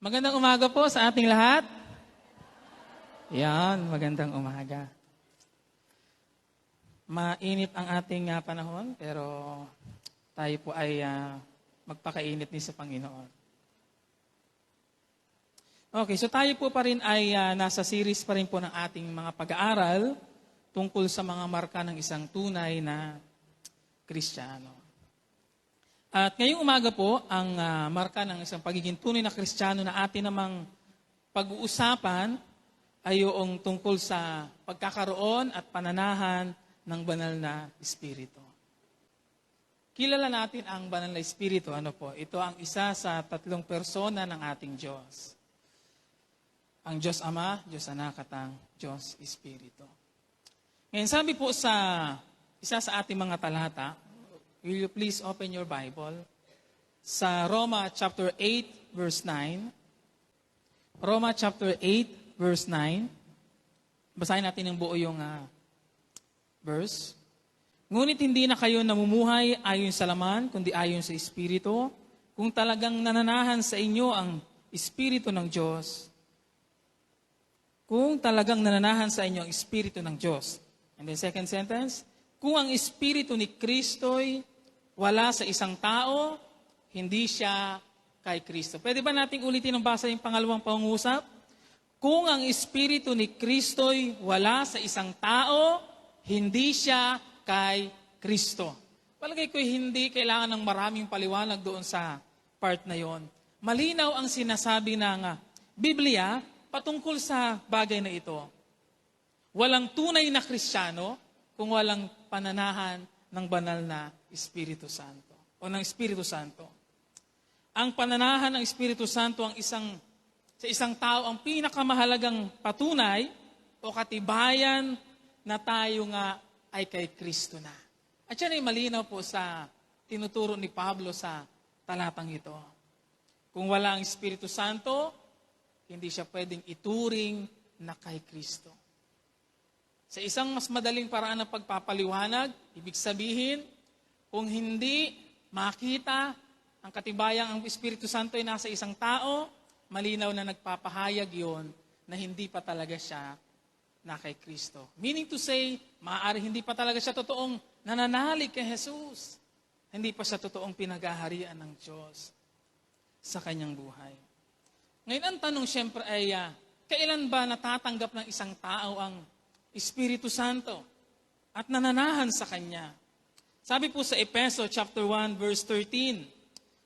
Magandang umaga po sa ating lahat. Yan, magandang umaga. Mainit ang ating panahon, pero tayo po ay magpakainit din sa Panginoon. Okay, so tayo po pa rin ay nasa series pa rin po ng ating mga pag-aaral tungkol sa mga marka ng isang tunay na Kristiyano. At ngayong umaga po, ang marka ng isang pagiging tunay na Kristiyano na atin namang pag-uusapan ay yung tungkol sa pagkakaroon at pananahan ng banal na Espiritu. Kilala natin ang banal na Espiritu. Ano po? Ito ang isa sa tatlong persona ng ating Diyos. Ang Diyos Ama, Diyos Anak at ang Diyos Espiritu. Ngayon sabi po sa isa sa ating mga talata, will you please open your Bible sa Roma chapter 8 verse 9. Roma chapter 8 verse 9. Basahin natin ng buo yung verse. Ngunit hindi na kayo namumuhay ayon sa laman, kundi ayon sa Espiritu, kung talagang nananahan sa inyo ang Espiritu ng Diyos. Kung talagang nananahan sa inyo ang Espiritu ng Diyos. And then second sentence, kung ang Espiritu ni Kristo'y wala sa isang tao, hindi siya kay Kristo. Pwede ba nating ulitin ang basa yung pangalawang pangungusap? Kung ang Espiritu ni Kristo'y wala sa isang tao, hindi siya kay Kristo. Palagay ko hindi kailangan ng maraming paliwanag doon sa part na yon. Malinaw ang sinasabi ng Biblia patungkol sa bagay na ito. Walang tunay na Kristiyano kung walang pananahan ng banal na Espiritu Santo o ng Espiritu Santo. Ang pananahan ng Espiritu Santo sa isang tao ang pinakamahalagang patunay o katibayan na tayo nga ay kay Kristo na. At yan ay malinaw po sa tinuturo ni Pablo sa talatang ito. Kung wala ang Espiritu Santo, hindi siya pwedeng ituring na kay Kristo. Sa isang mas madaling paraan ng pagpapaliwanag, ibig sabihin, kung hindi makita ang katibayang ang Espiritu Santo ay nasa isang tao, malinaw na nagpapahayag yon na hindi pa talaga siya na kay Kristo. Meaning to say, maaari hindi pa talaga siya totoong nananalig kay Jesus. Hindi pa siya totoong pinag-aharian ng Diyos sa kanyang buhay. Ngayon ang tanong siyempre ay, kailan ba natatanggap ng isang tao ang Espiritu Santo at nananahan sa Kanya? Sabi po sa Efeso chapter 1 verse 13,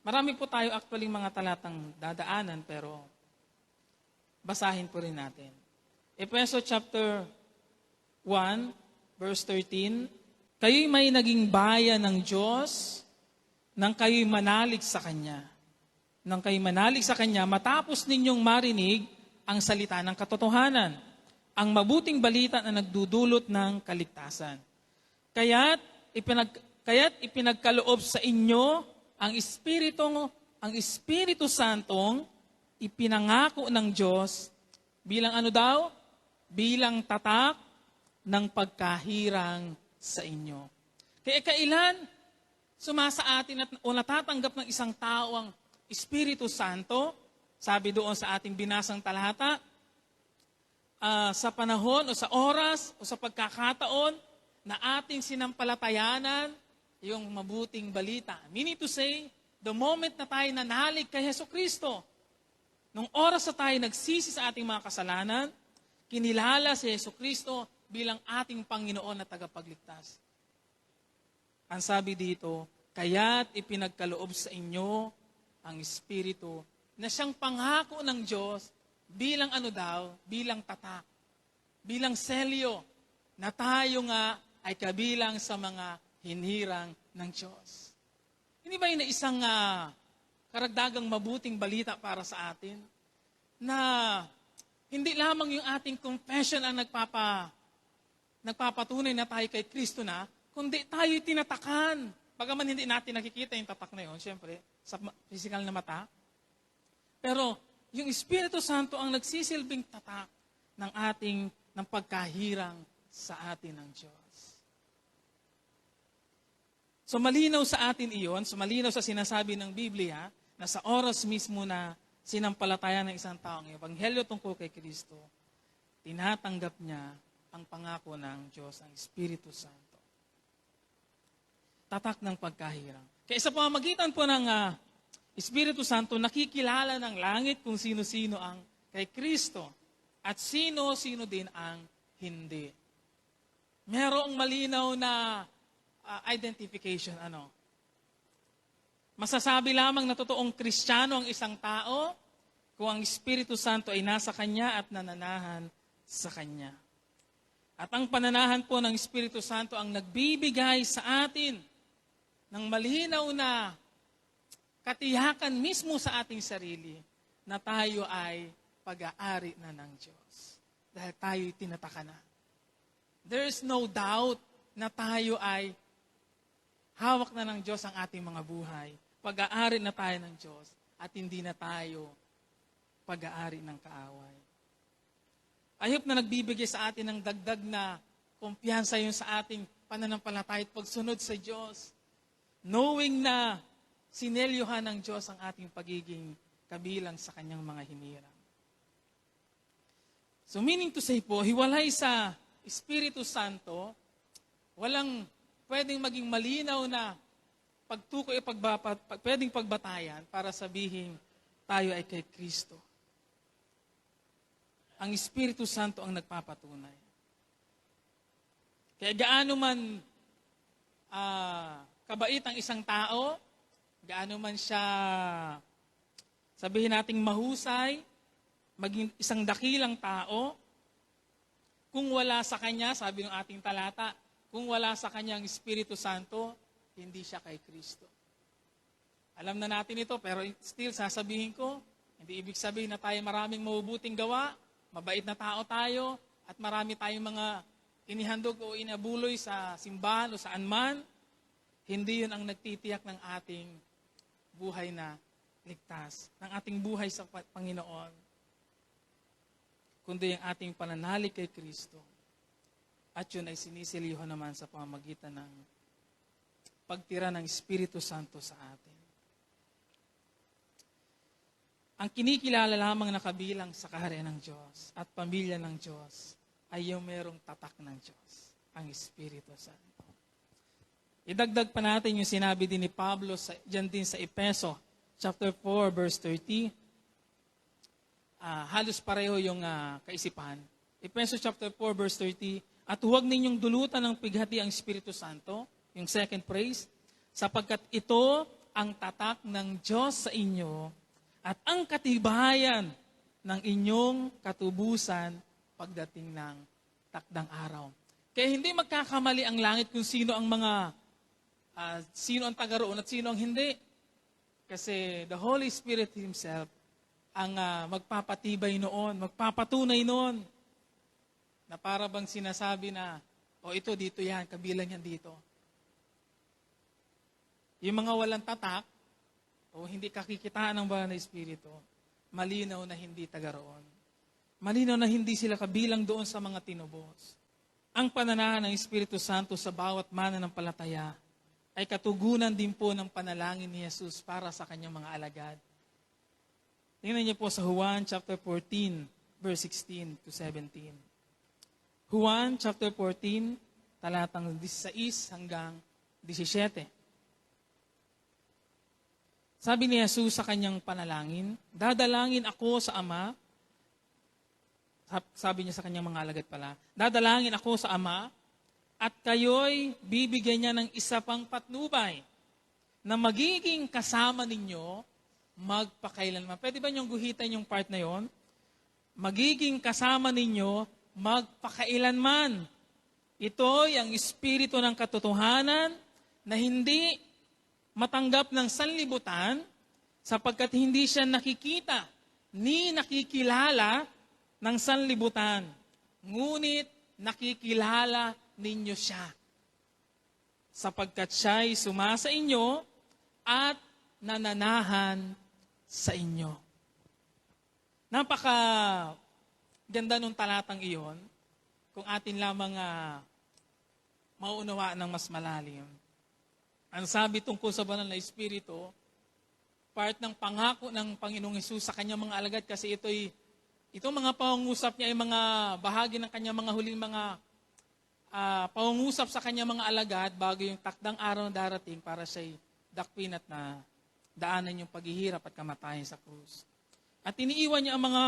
marami po tayo actually mga talatang dadaanan pero basahin po rin natin. Efeso chapter 1 verse 13, kayo'y may naging bayan ng Diyos nang kayo'y manalig sa Kanya. Nang kayo'y manalig sa Kanya, matapos ninyong marinig ang salita ng katotohanan, ang mabuting balita na nagdudulot ng kaligtasan. Kaya't ipinagkaloob sa inyo ang Espiritu Santong ipinangako ng Diyos bilang ano daw? Bilang tatak ng pagkahirang sa inyo. Kaya kailan sumasa atin o natatanggap ng isang tao ang Espiritu Santo? Sabi doon sa ating binasang talata, sa panahon o sa oras o sa pagkakataon na ating sinampalatayanan yung mabuting balita. Meaning to say, the moment na tayo nanalig kay Jesucristo, nung oras na tayo nagsisi sa ating mga kasalanan, kinilala si Jesucristo bilang ating Panginoon na tagapagligtas. Ang sabi dito, kaya't ipinagkaloob sa inyo ang Espiritu na siyang pangako ng Diyos bilang ano daw, bilang tatak, bilang selyo, na tayo nga ay kabilang sa mga hinirang ng Diyos. Hindi ba yun na isang karagdagang mabuting balita para sa atin? Na hindi lamang yung ating confession ang nagpapatunay na tayo kay Kristo na, kundi tayo'y tinatakan. Bagaman hindi natin nakikita yung tatak na yun, siyempre, sa physical na mata. Pero yung Espiritu Santo ang nagsisilbing tatak ng pagkahirang sa atin ng Diyos. So malinaw sa atin iyon, so malinaw sa sinasabi ng Biblia, na sa oras mismo na sinampalataya ng isang tao ang ebanghelyo tungkol kay Kristo, tinatanggap niya ang pangako ng Diyos, ang Espiritu Santo. Tatak ng pagkahirang. Kaya sa pamamagitan po ng Espiritu Santo, nakikilala ng langit kung sino-sino ang kay Kristo at sino-sino din ang hindi. Merong malinaw na identification. Masasabi lamang na totoong Kristiyano ang isang tao kung ang Espiritu Santo ay nasa kanya at nananahan sa kanya. At ang pananahan po ng Espiritu Santo ang nagbibigay sa atin ng malinaw na katiyakan mismo sa ating sarili na tayo ay pag-aari na ng Diyos. Dahil tayo'y tinataka na. There is no doubt na tayo ay hawak na ng Diyos ang ating mga buhay. Pag-aari na tayo ng Diyos at hindi na tayo pag-aari ng kaaway. I hope na nagbibigay sa atin ng dagdag na kumpiyansa yun sa ating pananampalataya at pagsunod sa Diyos. Knowing na sinelyuhan ng Diyos ang ating pagiging kabilang sa kanyang mga hinirang. So meaning to say po, hiwalay sa Espiritu Santo, walang pwedeng maging malinaw na pagtukoy pwedeng pagbatayan para sabihin tayo ay kay Kristo. Ang Espiritu Santo ang nagpapatunay. Kaya gaano man kabait ang isang tao, gaano man siya sabihin nating mahusay, maging isang dakilang tao, kung wala sa kanya, sabi ng ating talata, kung wala sa kanya ang Espiritu Santo, hindi siya kay Kristo. Alam na natin ito, pero still sasabihin ko, hindi ibig sabihin na tayo maraming mabubuting gawa, mabait na tao tayo, at marami tayong mga inihandog o inabuloy sa simbahan o saan man. Hindi yun ang nagtitiyak ng ating buhay na ligtas, ng ating buhay sa Panginoon, kundi ang ating pananalig kay Kristo. At yun ay sinisiliho naman sa pamamagitan ng pagtira ng Espiritu Santo sa atin. Ang kinikilala lamang na kabilang sa kaharian ng Diyos at pamilya ng Diyos ay yung merong tatak ng Diyos, ang Espiritu Santo. Idagdag pa natin yung sinabi din ni Pablo dyan din sa Efeso, chapter 4, verse 30. Halos pareho yung kaisipan. Efeso chapter 4, verse 30. At huwag ninyong dulutan ng pighati ang Espiritu Santo, yung second phrase, sapagkat ito ang tatak ng Diyos sa inyo at ang katibayan ng inyong katubusan pagdating ng takdang araw. Kaya hindi magkakamali ang langit kung sino ang sino ang taga-roon at sino ang hindi. Kasi the Holy Spirit Himself ang magpapatibay noon, magpapatunay noon, na para bang sinasabi na, ito, dito yan, kabilang yan dito. Yung mga walang tatak, hindi kakikitaan ng banal na Espiritu, malinaw na hindi taga-roon. Malinaw na hindi sila kabilang doon sa mga tinubos. Ang pananahan ng Espiritu Santo sa bawat mananampalataya ay katugunan din po ng panalangin ni Jesus para sa kanyang mga alagad. Tingnan niyo po sa Juan chapter 14, verse 16 to 17. Juan chapter 14, talatang 16 hanggang 17. Sabi ni Jesus sa kanyang panalangin, dadalangin ako sa Ama, sabi niya sa kanyang mga alagad pala, dadalangin ako sa Ama, at kayo'y bibigyan niya ng isa pang patnubay na magiging kasama ninyo magpakailanman. Pwede ba niyong guhitan yung part na yon? Magiging kasama ninyo magpakailanman. Ito'y ang espiritu ng katotohanan na hindi matanggap ng sanlibutan sapagkat hindi siya nakikita ni nakikilala ng sanlibutan. Ngunit nakikilala ninyo siya sapagkat siya'y sumasa inyo at nananahan sa inyo. Napaka ganda nung talatang iyon kung atin lamang mauunawaan ng mas malalim. Ang sabi tungkol sa banal na Espiritu, part ng pangako ng Panginoong Hesus sa kanyang mga alagad kasi itong mga pangungusap niya ay mga bahagi ng kanyang mga huling mga pangungusap sa kanyang mga alagad bago yung takdang araw na darating para siya'y dakpin at na daanan yung paghihirap at kamatayan sa krus. At iniiwan niya ang mga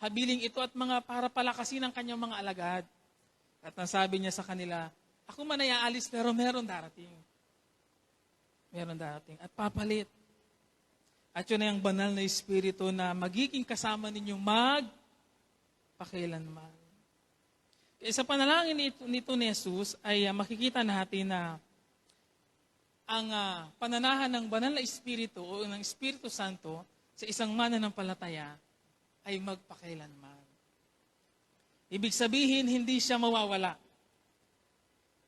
habiling ito at mga para palakasin ang kanyang mga alagad. At nasabi niya sa kanila, ako man ay aalis pero meron darating. Meron darating. At papalit. At yun ay ang banal na Espiritu na magiging kasama ninyong magpakailanman. Kaya sa panalangin nito ni Jesus ay makikita natin na ang pananahan ng banal na Espiritu o ng Espiritu Santo sa isang mananampalataya ay magpakailanman. Ibig sabihin, hindi siya mawawala.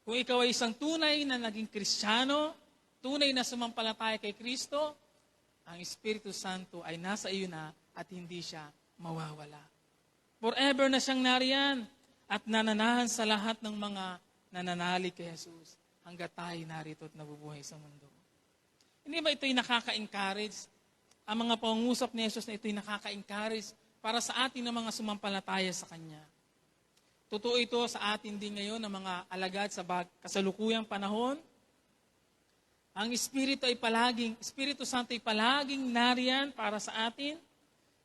Kung ikaw ay isang tunay na naging Kristiyano, tunay na sumampalataya kay Kristo, ang Espiritu Santo ay nasa iyo na at hindi siya mawawala. Forever na siyang nariyan at nananahan sa lahat ng mga nananalig kay Jesus hanggat tayo narito at nabubuhay sa mundo. Hindi ba ito'y nakaka-encourage? Ang mga pangungusap ni Jesus na ito'y nakaka-encourage para sa atin na mga sumampalataya sa Kanya. Totoo ito sa atin din ngayon ng mga alagad sa kasalukuyang panahon. Ang Espiritu Santo ay palaging nariyan para sa atin.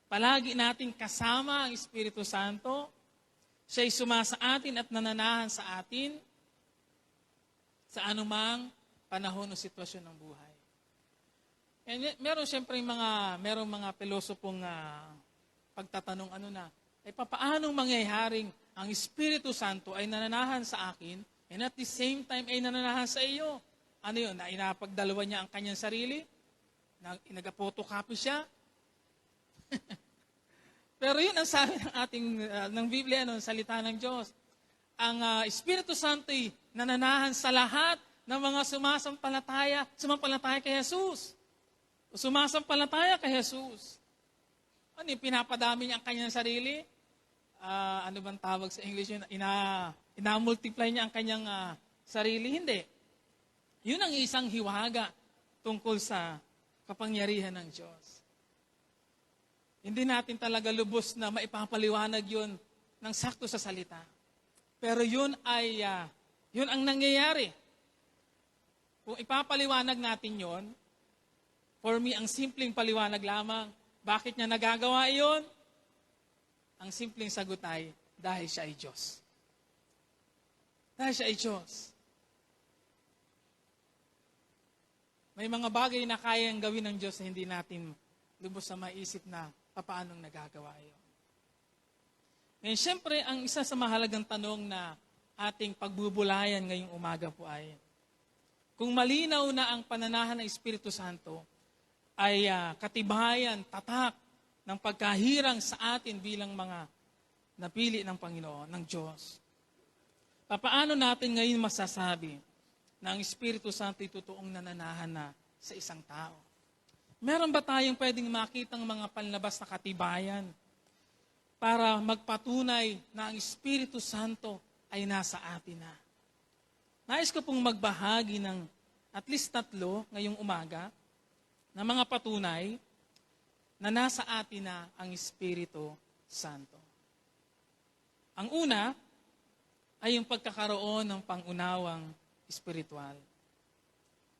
Palagi natin kasama ang Espiritu Santo. Siya'y sumasa atin at nananahan sa atin sa anumang panahon o sitwasyon ng buhay. And meron siyempre merong mga pilosopong pagtatanong papaanong mangyayaring ang Espiritu Santo ay nananahan sa akin and at the same time ay nananahan sa iyo. Ano yun? Na inapagdalawa niya ang kanyang sarili? Nag-photocopy siya? Pero yun ang sabi ng Biblia, salita ng Diyos. Ang Espiritu Santo ay nananahan sa lahat ng mga sumampalataya kay Jesus. O sumasampalataya kay Jesus. Ano yung pinapadami niya ang kanyang sarili? Ano bang tawag sa English yun? Ina-multiply niya ang kanyang sarili? Hindi. Yun ang isang hiwaga tungkol sa kapangyarihan ng Diyos. Hindi natin talaga lubos na maipapaliwanag yun ng sakto sa salita. Pero yun ang nangyayari. Kung ipapaliwanag natin yun, for me, ang simpleng paliwanag lamang, bakit niya nagagawa iyon? Ang simpleng sagot ay, dahil siya ay Diyos. Dahil siya ay Diyos. May mga bagay na kayang gawin ng Diyos na hindi natin lubos na maisip na paanong nagagawa iyon. Ngayon, siyempre, ang isa sa mahalagang tanong na ating pagbubulayan ngayong umaga po ay, kung malinaw na ang pananahan ng Espiritu Santo ay katibayan, tatak ng pagkahirang sa atin bilang mga napili ng Panginoon, ng Diyos. Paano natin ngayon masasabi na ang Espiritu Santo ay totoong nananahan na sa isang tao? Meron ba tayong pwedeng makitang mga panlabas na katibayan para magpatunay na ang Espiritu Santo ay nasa atin na? Nais ko pong magbahagi ng at least 3 ngayong umaga na mga patunay na nasa atin na ang Espiritu Santo. Ang una ay yung pagkakaroon ng pangunawang espiritual.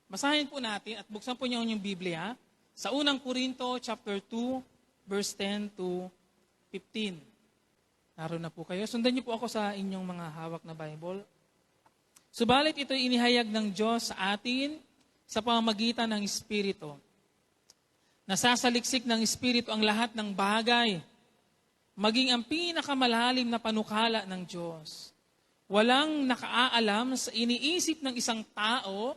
Basahin po natin at buksan po niyo yung Biblia sa unang Korinto chapter 2 verse 10 to 15. Naroon na po kayo. Sundan niyo po ako sa inyong mga hawak na Bible. Subalit ito'y inihayag ng Diyos sa atin sa pamamagitan ng Espiritu. Nasasaliksik ng Espiritu ang lahat ng bagay, maging ang pinakamalalim na panukala ng Diyos. Walang nakaalam sa iniisip ng isang tao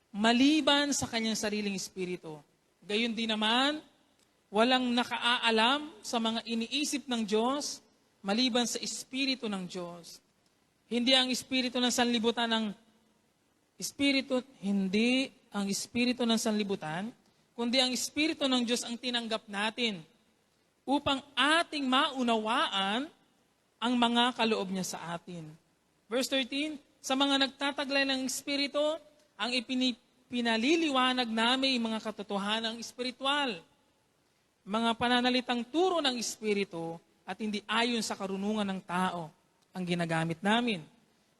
maliban sa kanyang sariling espiritu. Gayon din naman, walang nakaalam sa mga iniisip ng Diyos maliban sa espiritu ng Diyos. Hindi ang espiritu ng sanlibutan hindi ang espiritu ng sanlibutan, kundi ang Espiritu ng Diyos ang tinanggap natin upang ating maunawaan ang mga kaloob niya sa atin. Verse 13, sa mga nagtataglay ng Espiritu, ang pinaliliwanag namin mga katotohanang espiritual, mga pananalitang turo ng Espiritu at hindi ayon sa karunungan ng tao ang ginagamit namin.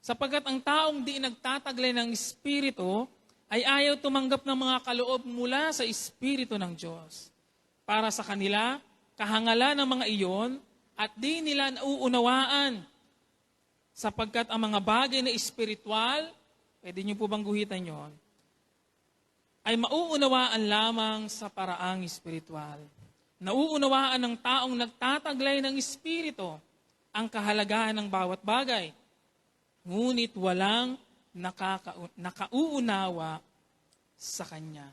Sapagkat ang taong di nagtataglay ng Espiritu ay ayaw tumanggap ng mga kaloob mula sa Espiritu ng Diyos. Para sa kanila, kahangalan ng mga iyon at di nila nauunawaan. Sapagkat ang mga bagay na espiritual, pwede niyo po bang guhitan yon, ay mauunawaan lamang sa paraang espiritual. Nauunawaan ng taong nagtataglay ng Espiritu ang kahalagahan ng bawat bagay. Ngunit walang nakauunawa sa Kanya.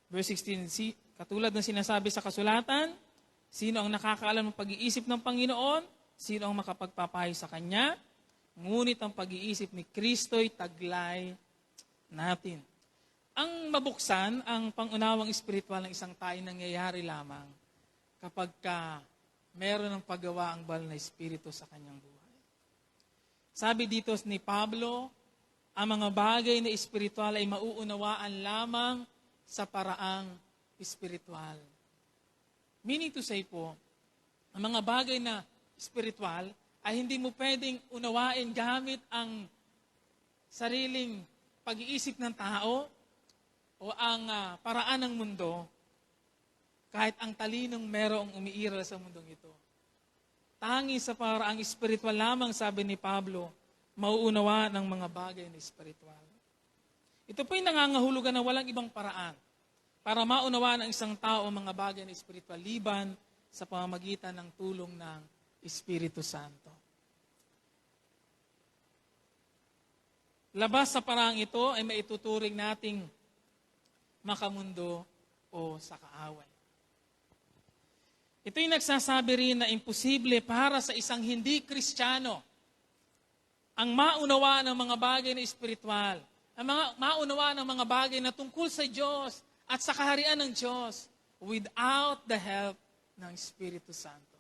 Verse 16, katulad ng sinasabi sa kasulatan, sino ang nakakaalam ng pag-iisip ng Panginoon? Sino ang makapagpapayo sa Kanya? Ngunit ang pag-iisip ni Kristo'y taglay natin. Ang mabuksan, ang pangunawang espiritual ng isang tayo nangyayari lamang kapag meron ng paggawa ang banal na Espiritu sa kanyang buhay. Sabi dito ni Pablo, ang mga bagay na espiritual ay mauunawaan lamang sa paraang espiritual. Meaning to say po, ang mga bagay na espiritual ay hindi mo pwedeng unawain gamit ang sariling pag-iisip ng tao o ang paraan ng mundo, kahit ang talinong merong umiiral sa mundong ito. Tangi sa paraang espiritual lamang, sabi ni Pablo, mauunawa ng mga bagay na espiritual. Ito po'y nangangahulugan na walang ibang paraan para maunawaan ng isang tao ang mga bagay na espiritual liban sa pamamagitan ng tulong ng Espiritu Santo. Labas sa paraang ito ay maituturing nating makamundo o sa kaaway. Ito'y nagsasabi rin na imposible para sa isang hindi Kristiyano ang maunawa ng mga bagay na espiritual, ang maunawa ng mga bagay na tungkol sa Diyos at sa kaharian ng Diyos without the help ng Espiritu Santo.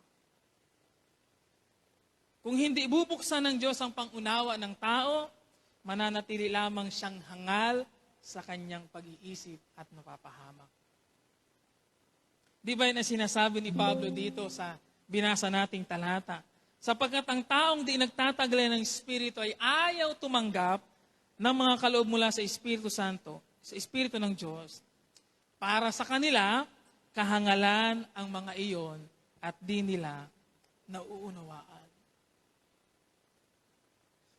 Kung hindi ibubuksan ng Diyos ang pangunawa ng tao, mananatili lamang siyang hangal sa kanyang pag-iisip at mapapahamak. Di ba na sinasabi ni Pablo dito sa binasa nating talata? Sapagkat ang taong di nagtataglay ng Espiritu ay ayaw tumanggap ng mga kaloob mula sa Espiritu Santo, sa Espiritu ng Diyos. Para sa kanila, kahangalan ang mga iyon at di nila nauunawaan.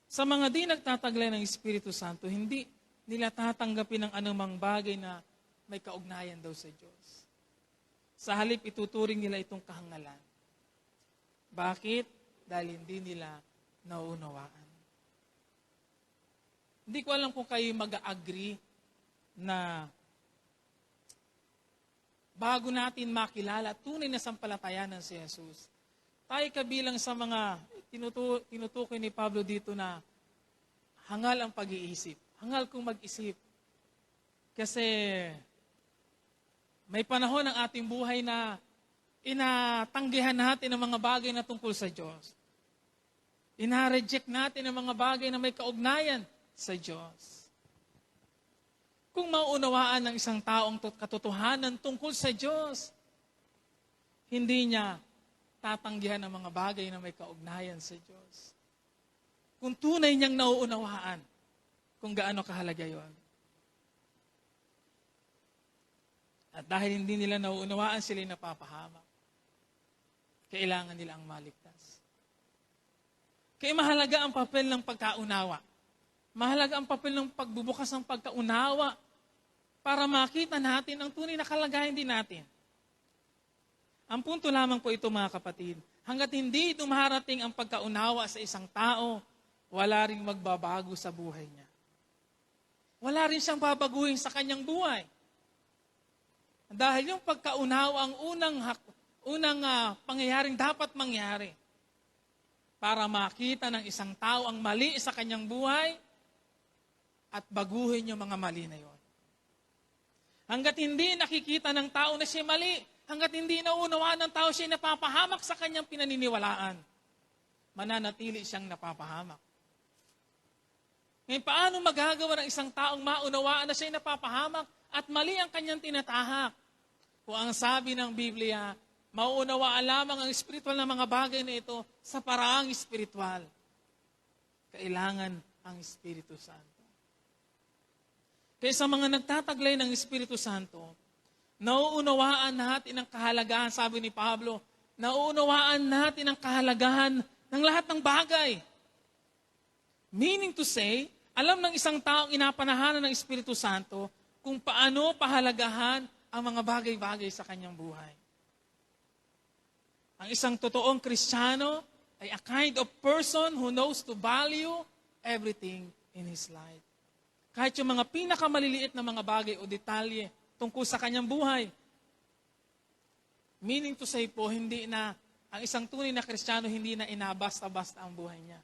Sa mga di nagtataglay ng Espiritu Santo, hindi nila tatanggapin ang anumang bagay na may kaugnayan daw sa Diyos. Sa halip, ituturing nila itong kahangalan. Bakit? Dahil hindi nila nauunawaan. Hindi ko alam kung kayo mag-agree na bago natin makilala tunay na sampalatayanan si Jesus, tayo kabilang sa mga tinutukoy ni Pablo dito na hangal ang pag-iisip. Hangal kong mag-isip. Kasi may panahon ng ating buhay na inatanggihan natin ang mga bagay na tungkol sa Diyos. Ina-reject natin ang mga bagay na may kaugnayan sa Diyos. Kung maunawaan ng isang taong katotohanan tungkol sa Diyos, hindi niya tatanggihan ang mga bagay na may kaugnayan sa Diyos. Kung tunay niyang nauunawaan kung gaano kahalaga yon. At dahil hindi nila nauunawaan, sila napapahamak. Kailangan nila ang maligtas. Kaya mahalaga ang papel ng pagkaunawa. Mahalaga ang papel ng pagbubukas ng pagkaunawa para makita natin ang tunay na kalagayan din natin. Ang punto lamang po ito, mga kapatid, hanggat hindi dumarating ang pagkaunawa sa isang tao, wala ring magbabago sa buhay niya. Wala rin siyang babaguhin sa kanyang buhay. Dahil yung pagkaunawa ang unang pangyayaring dapat mangyari para makita ng isang tao ang mali sa kanyang buhay at baguhin yung mga mali na yon. Hanggat hindi nakikita ng tao na siya mali, hanggat hindi naunawaan ng tao siya napapahamak sa kanyang pinaniniwalaan, mananatili siyang napapahamak. Ngayon, paano magagawa ng isang taong maunawaan na siya'y napapahamak at mali ang kanyang tinatahak? Kung ang sabi ng Biblia, mauunawaan lamang ang espiritual na mga bagay na ito sa paraang espiritual. Kailangan ang Espiritu Santo. Kaya sa mga nagtataglay ng Espiritu Santo, nauunawaan natin ang kahalagahan, sabi ni Pablo, nauunawaan natin ang kahalagahan ng lahat ng bagay. Meaning to say, alam ng isang taong inapanahanan ng Espiritu Santo kung paano pahalagahan ang mga bagay-bagay sa kanyang buhay. Ang isang totoong Kristiyano ay a kind of person who knows to value everything in his life. Kahit yung mga pinakamaliliit na mga bagay o detalye tungkol sa kanyang buhay. Meaning to say po, hindi na, ang isang tunay na Kristiyano hindi na inabasta-basta ang buhay niya.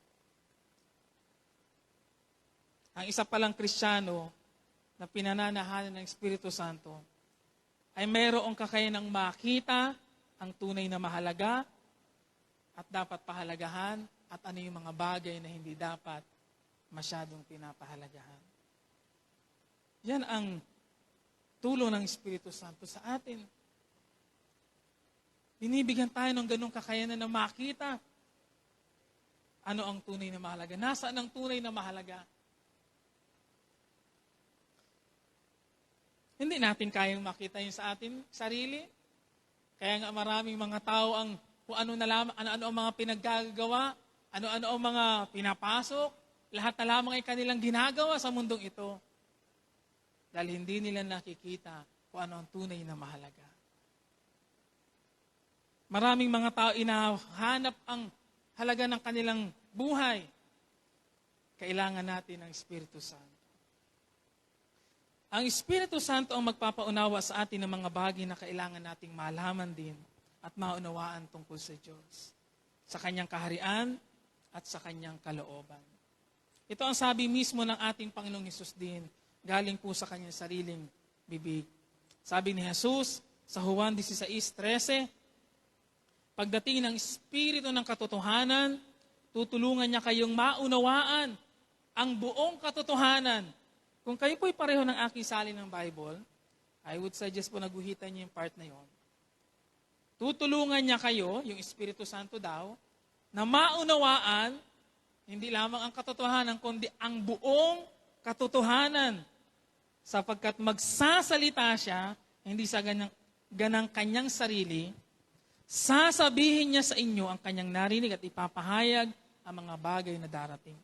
Ang isa palang Kristiyano na pinananahanan ng Espiritu Santo ay mayroong kakayanang makita ang tunay na mahalaga at dapat pahalagahan at ano yung mga bagay na hindi dapat masyadong pinapahalagahan. Yan ang tulong ng Espiritu Santo sa atin. Binibigyan tayo ng ganong kakayanan na makita ano ang tunay na mahalaga. Nasaan ang tunay na mahalaga? Hindi natin kayang makita yun sa atin sarili. Kaya nga maraming mga tao ang kung ano ang mga pinaggagawa, ano-ano ang mga pinapasok, lahat na lamang ay kanilang ginagawa sa mundong ito. Dahil hindi nila nakikita kung ano ang tunay na mahalaga. Maraming mga tao inahanap ang halaga ng kanilang buhay. Kailangan natin ng Espiritu Santo. Ang Espiritu Santo ang magpapaunawa sa atin ng mga bagay na kailangan nating malaman din at maunawaan tungkol sa Diyos, sa Kanyang kaharian at sa Kanyang kalooban. Ito ang sabi mismo ng ating Panginoong Hesus din, galing po sa Kanyang sariling bibig. Sabi ni Jesus sa Juan 16:13, pagdating ng Espiritu ng katotohanan, tutulungan niya kayong maunawaan ang buong katotohanan. Kung kayo po'y pareho ng aking salin ng Bible, I would suggest po naguhitan niyo yung part na yon. Tutulungan niya kayo, yung Espiritu Santo daw, na maunawaan, hindi lamang ang katotohanan, kundi ang buong katotohanan. Sapagkat magsasalita siya, hindi sa ganang kanyang sarili, sasabihin niya sa inyo ang kanyang narinig at ipapahayag ang mga bagay na darating.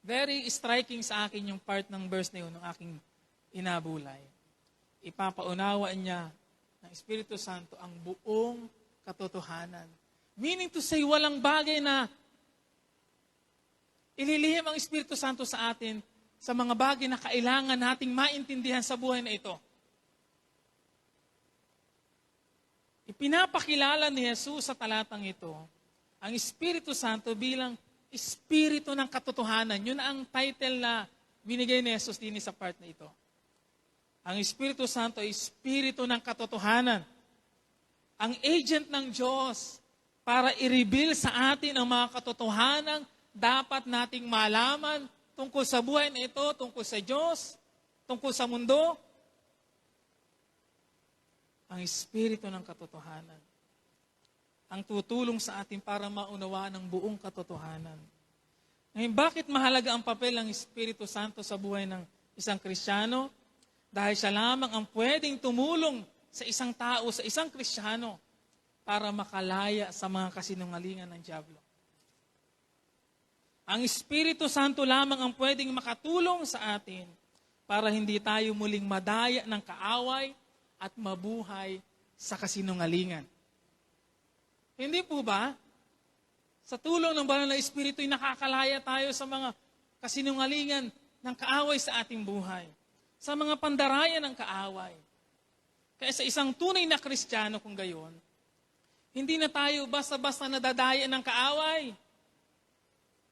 Very striking sa akin yung part ng verse na yun, ng aking inabulay. Ipapaunawa niya ng Espiritu Santo ang buong katotohanan. Meaning to say, walang bagay na ililihim ang Espiritu Santo sa atin sa mga bagay na kailangan nating maintindihan sa buhay na ito. Ipinapakilala ni Jesus sa talatang ito ang Espiritu Santo bilang Espiritu ng katotohanan. Yun ang title na binigay ni Jesus din sa part na ito. Ang Espiritu Santo ay Espiritu ng katotohanan. Ang agent ng Diyos para i-reveal sa atin ang mga katotohanan dapat nating malaman tungkol sa buhay na ito, tungkol sa Diyos, tungkol sa mundo. Ang Espiritu ng katotohanan ang tutulong sa atin para maunawaan ang buong katotohanan. Ngayon, bakit mahalaga ang papel ng Espiritu Santo sa buhay ng isang Kristiyano? Dahil siya lamang ang pwedeng tumulong sa isang tao, sa isang Kristiyano, para makalaya sa mga kasinungalingan ng dyablo. Ang Espiritu Santo lamang ang pwedeng makatulong sa atin para hindi tayo muling madaya ng kaaway at mabuhay sa kasinungalingan. Hindi po ba? Sa tulong ng banal na Espiritu ay nakakalaya tayo sa mga kasinungalingan ng kaaway sa ating buhay. Sa mga pandarayan ng kaaway. Kaya sa isang tunay na Kristiyano kung gayon, hindi na tayo basta-basta nadadaya ng kaaway.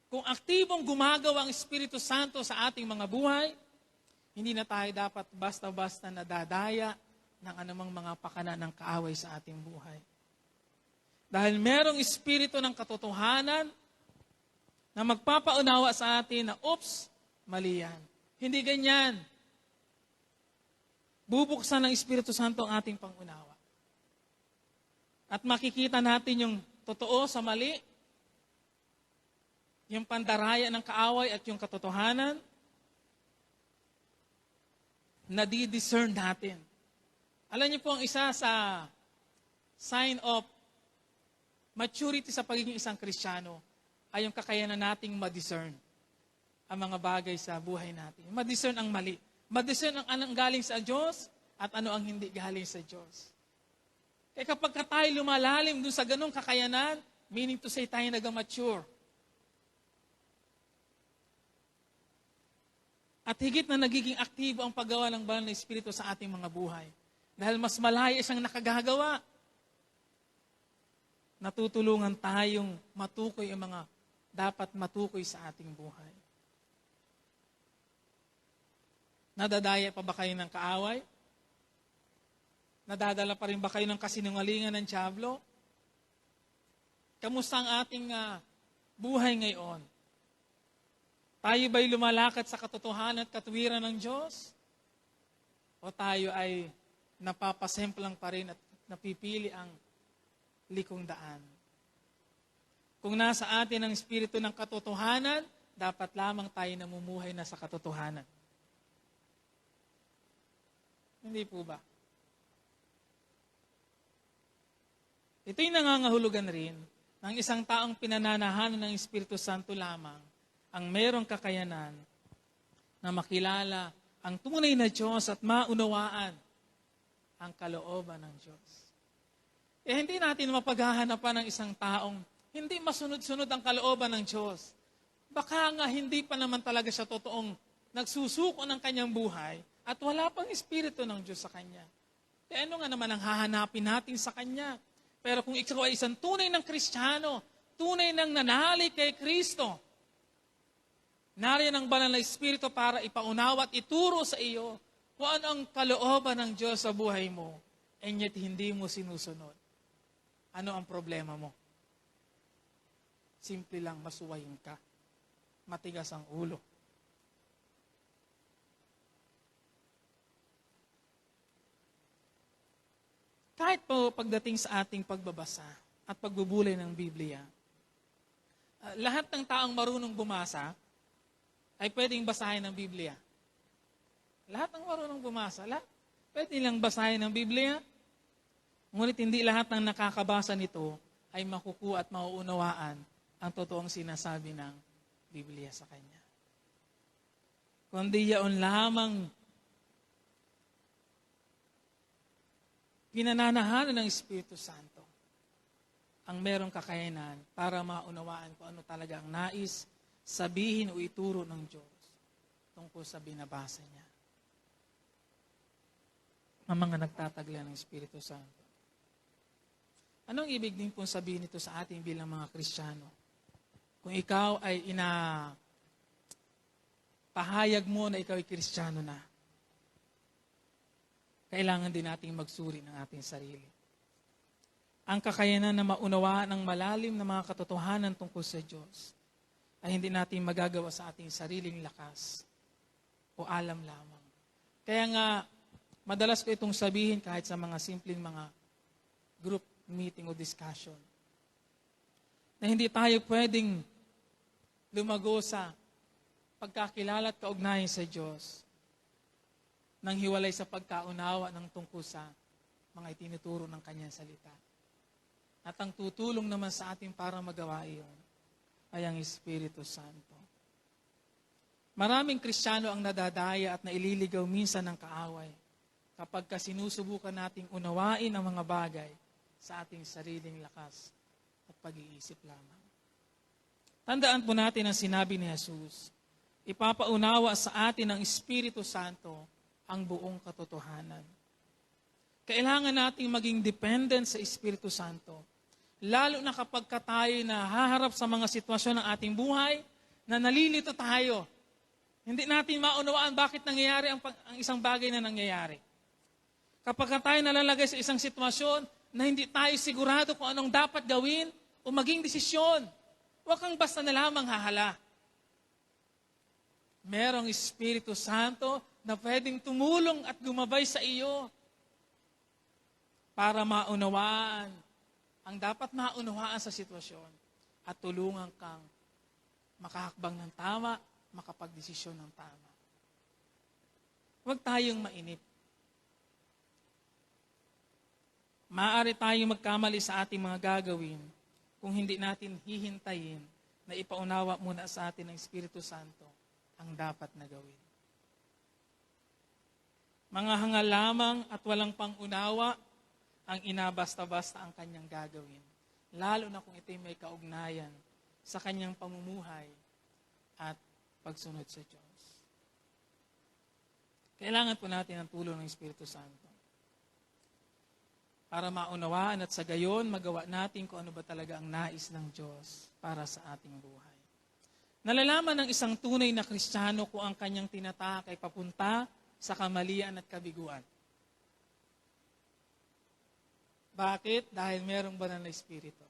Kung aktibong gumagawa ang Espiritu Santo sa ating mga buhay, hindi na tayo dapat basta-basta nadadaya ng anumang mga pakana ng kaaway sa ating buhay. Dahil merong Espiritu ng katotohanan na magpapaunawa sa atin na, oops, Mali yan. Hindi ganyan. Bubuksan ng Espiritu Santo ang ating pangunawa. At makikita natin yung totoo sa mali, yung pandaraya ng kaaway at yung katotohanan, nadi-discern natin. Alam niyo po, ang isa sa sign of maturity sa pagiging isang Kristiyano ay yung kakayanan nating ma-discern ang mga bagay sa buhay natin. Ma-discern ang mali. Ma-discern ang anong galing sa Diyos at ano ang hindi galing sa Diyos. Kaya kapag tayo lumalalim dun sa ganong kakayanan, meaning to say tayo nag-mature. At higit na nagiging aktibo ang paggawa ng banal na Espiritu sa ating mga buhay. Dahil mas malaya siyang nakagagawa. Natutulungan tayong matukoy ang mga dapat matukoy sa ating buhay. Nadadaya pa ba kayo ng kaaway? Nadadala pa rin ba kayo ng kasinungalingan ng dyablo? Kamusta ang ating buhay ngayon? Tayo ba'y lumalakad sa katotohanan at katuwiran ng Diyos? O tayo ay napapasemplang pa rin at napipili ang likong daan? Kung nasa atin ang espiritu ng katotohanan, dapat lamang tayo namumuhay na sa katotohanan. Hindi po ba? Ito'y nangangahulugan rin ng isang taong pinananahanan ng Espiritu Santo lamang ang merong kakayanan na makilala ang tunay na Diyos at maunawaan ang kalooban ng Diyos. Hindi natin mapaghahanapan ng isang taong hindi masunod-sunod ang kalooban ng Diyos. Baka nga hindi pa naman talaga siya totoong nagsusuko ng kanyang buhay at wala pang Espiritu ng Diyos sa kanya. Ano nga naman ang hahanapin natin sa kanya? Pero kung ikaw ay isang tunay ng Kristiyano, tunay ng nananalig kay Kristo, nariyan ang banal na Espiritu para ipaunawa at ituro sa iyo kung ano ang kalooban ng Diyos sa buhay mo, and yet hindi mo sinusunod. Ano ang problema mo? Simple lang, masuwayin ka. Matigas ang ulo. Kahit po pagdating sa ating pagbabasa at pagbubulay ng Biblia, lahat ng taong marunong bumasa ay pwedeng basahin ng Biblia. Lahat ng marunong bumasa, pwede nilang basahin ng Biblia. Ngunit hindi lahat ng nakakabasa nito ay makukuha at mauunawaan ang totoong sinasabi ng Biblia sa kanya. Kundi yaon lamang pinananahanan ng Espiritu Santo ang merong kakayanan para maunawaan kung ano talaga ang nais sabihin o ituro ng Diyos tungkol sa binabasa niya. Ang mga nagtatagla ng Espiritu Santo. Anong ibig din pong sabihin nito sa ating bilang mga Kristiyano? Kung ikaw ay pahayag mo na ikaw ay Kristiyano na, kailangan din nating magsuri ng ating sarili. Ang kakayanan na maunawaan ng malalim na mga katotohanan tungkol sa Diyos ay hindi natin magagawa sa ating sariling lakas o alam lamang. Kaya nga, madalas ko itong sabihin kahit sa mga simpleng mga group meeting o discussion, na hindi tayo pwedeng lumago sa pagkakilala at kaugnayan sa Diyos nang hiwalay sa pagkaunawa ng tungkol sa mga itinuturo ng kanyang salita. At ang tutulong naman sa atin para magawa iyon ay ang Espiritu Santo. Maraming Kristiyano ang nadadaya at naililigaw minsan ng kaaway kapag sinusubukan nating unawain ang mga bagay sa ating sariling lakas at pag-iisip lamang. Tandaan po natin ang sinabi ni Jesus, ipapaunawa sa atin ng Espiritu Santo ang buong katotohanan. Kailangan nating maging dependent sa Espiritu Santo. Lalo na kapag tayo na haharap sa mga sitwasyon ng ating buhay na nalilito tayo. Hindi natin maunawaan bakit nangyayari ang isang bagay na nangyayari. Kapag tayo nalalagay sa isang sitwasyon na hindi tayo sigurado kung anong dapat gawin o maging desisyon, huwag kang basta na lamang hahala. merong Espiritu Santo na pwedeng tumulong at gumabay sa iyo para maunawaan ang dapat maunawaan sa sitwasyon at tulungan kang makahakbang ng tama, makapagdesisyon ng tama. Huwag tayong mainit. Maaari tayong magkamali sa ating mga gagawin kung hindi natin hihintayin na ipaunawa muna sa atin ng Espiritu Santo ang dapat na gawin. Mga hangal lamang at walang pangunawa ang inabasta-basta ang kanyang gagawin. Lalo na kung ito'y may kaugnayan sa kanyang pamumuhay at pagsunod sa Diyos. Kailangan po natin ang tulong ng Espiritu Santo para maunawaan at sa gayon magawa natin kung ano ba talaga ang nais ng Diyos para sa ating buhay. Nalalaman ng isang tunay na Kristiyano kung ang kanyang tinatahak ay papunta sa kamalian at kabiguan. Bakit? Dahil merong banal na Espiritu.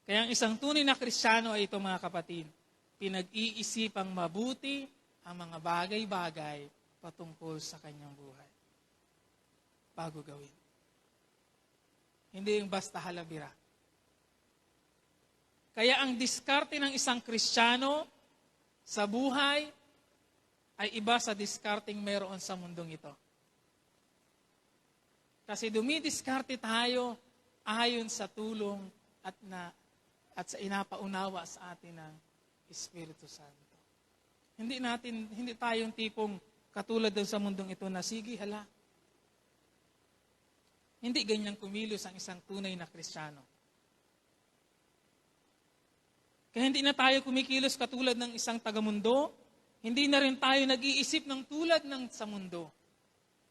Kaya ang isang tunay na Kristiyano ay ito, mga kapatid, pinag-iisipang mabuti ang mga bagay-bagay patungkol sa kanyang buhay bago gawin. Hindi yung basta halabira. Kaya ang diskarte ng isang Kristiyano sa buhay ay iba sa diskarting meron sa mundong ito. Kasi dumidiskarte tayo ayon sa tulong at sa inapaunawa sa atin ng Espiritu Santo. Hindi tayong tipong katulad doon sa mundong ito na sige, hala. Hindi ganyan kumilos ang isang tunay na Kristiyano. Kaya hindi na tayo kumikilos katulad ng isang tagamundo. Hindi na rin tayo nag-iisip ng tulad ng sa mundo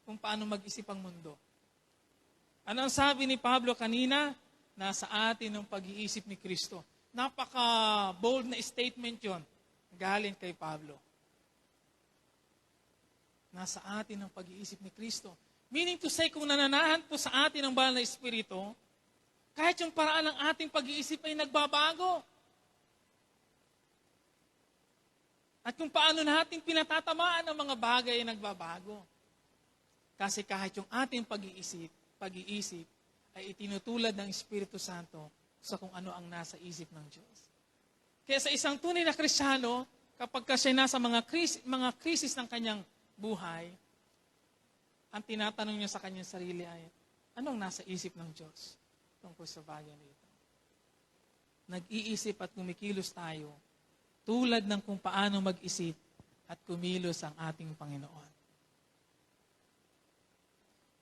kung paano mag-isip ang mundo. Ano ang sabi ni Pablo kanina? Nasa atin ang pag-iisip ni Kristo. Napaka-bold na statement yon. Galing kay Pablo. Nasa atin ang pag-iisip ni Kristo. Meaning to say, kung nananahan po sa atin ang banal na Espiritu, kahit yung paraan ng ating pag-iisip ay nagbabago. At kung paano natin pinatatamaan ang mga bagay ay nagbabago. Kasi kahit yung ating pag-iisip ay itinutulad ng Espiritu Santo sa kung ano ang nasa isip ng Diyos. Kaya sa isang tunay na Kristiyano, kapag siya nasa mga krisis ng kanyang buhay, ang tinatanong niya sa kanyang sarili ay, anong nasa isip ng Diyos tungkol sa bagay nito? Nag-iisip at kumikilos tayo tulad ng kung paano mag-isip at kumilos ang ating Panginoon.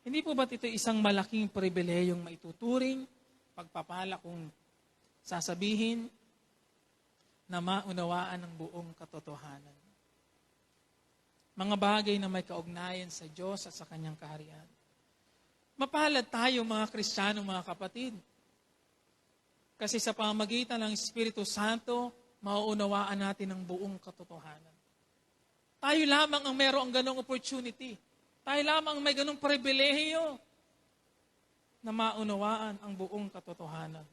Hindi po ba't ito isang malaking pribilehiyong maituturing, pagpapala kung sasabihin na maunawaan ang buong katotohanan? Mga bagay na may kaugnayan sa Diyos at sa Kanyang kaharian. Mapalad tayo mga Kristiyano, mga kapatid. Kasi sa pamamagitan ng Espiritu Santo, mauunawaan natin ang buong katotohanan. Tayo lamang ang mayroong ganong opportunity. Tayo lamang may ganong pribilehiyo na maunawaan ang buong katotohanan.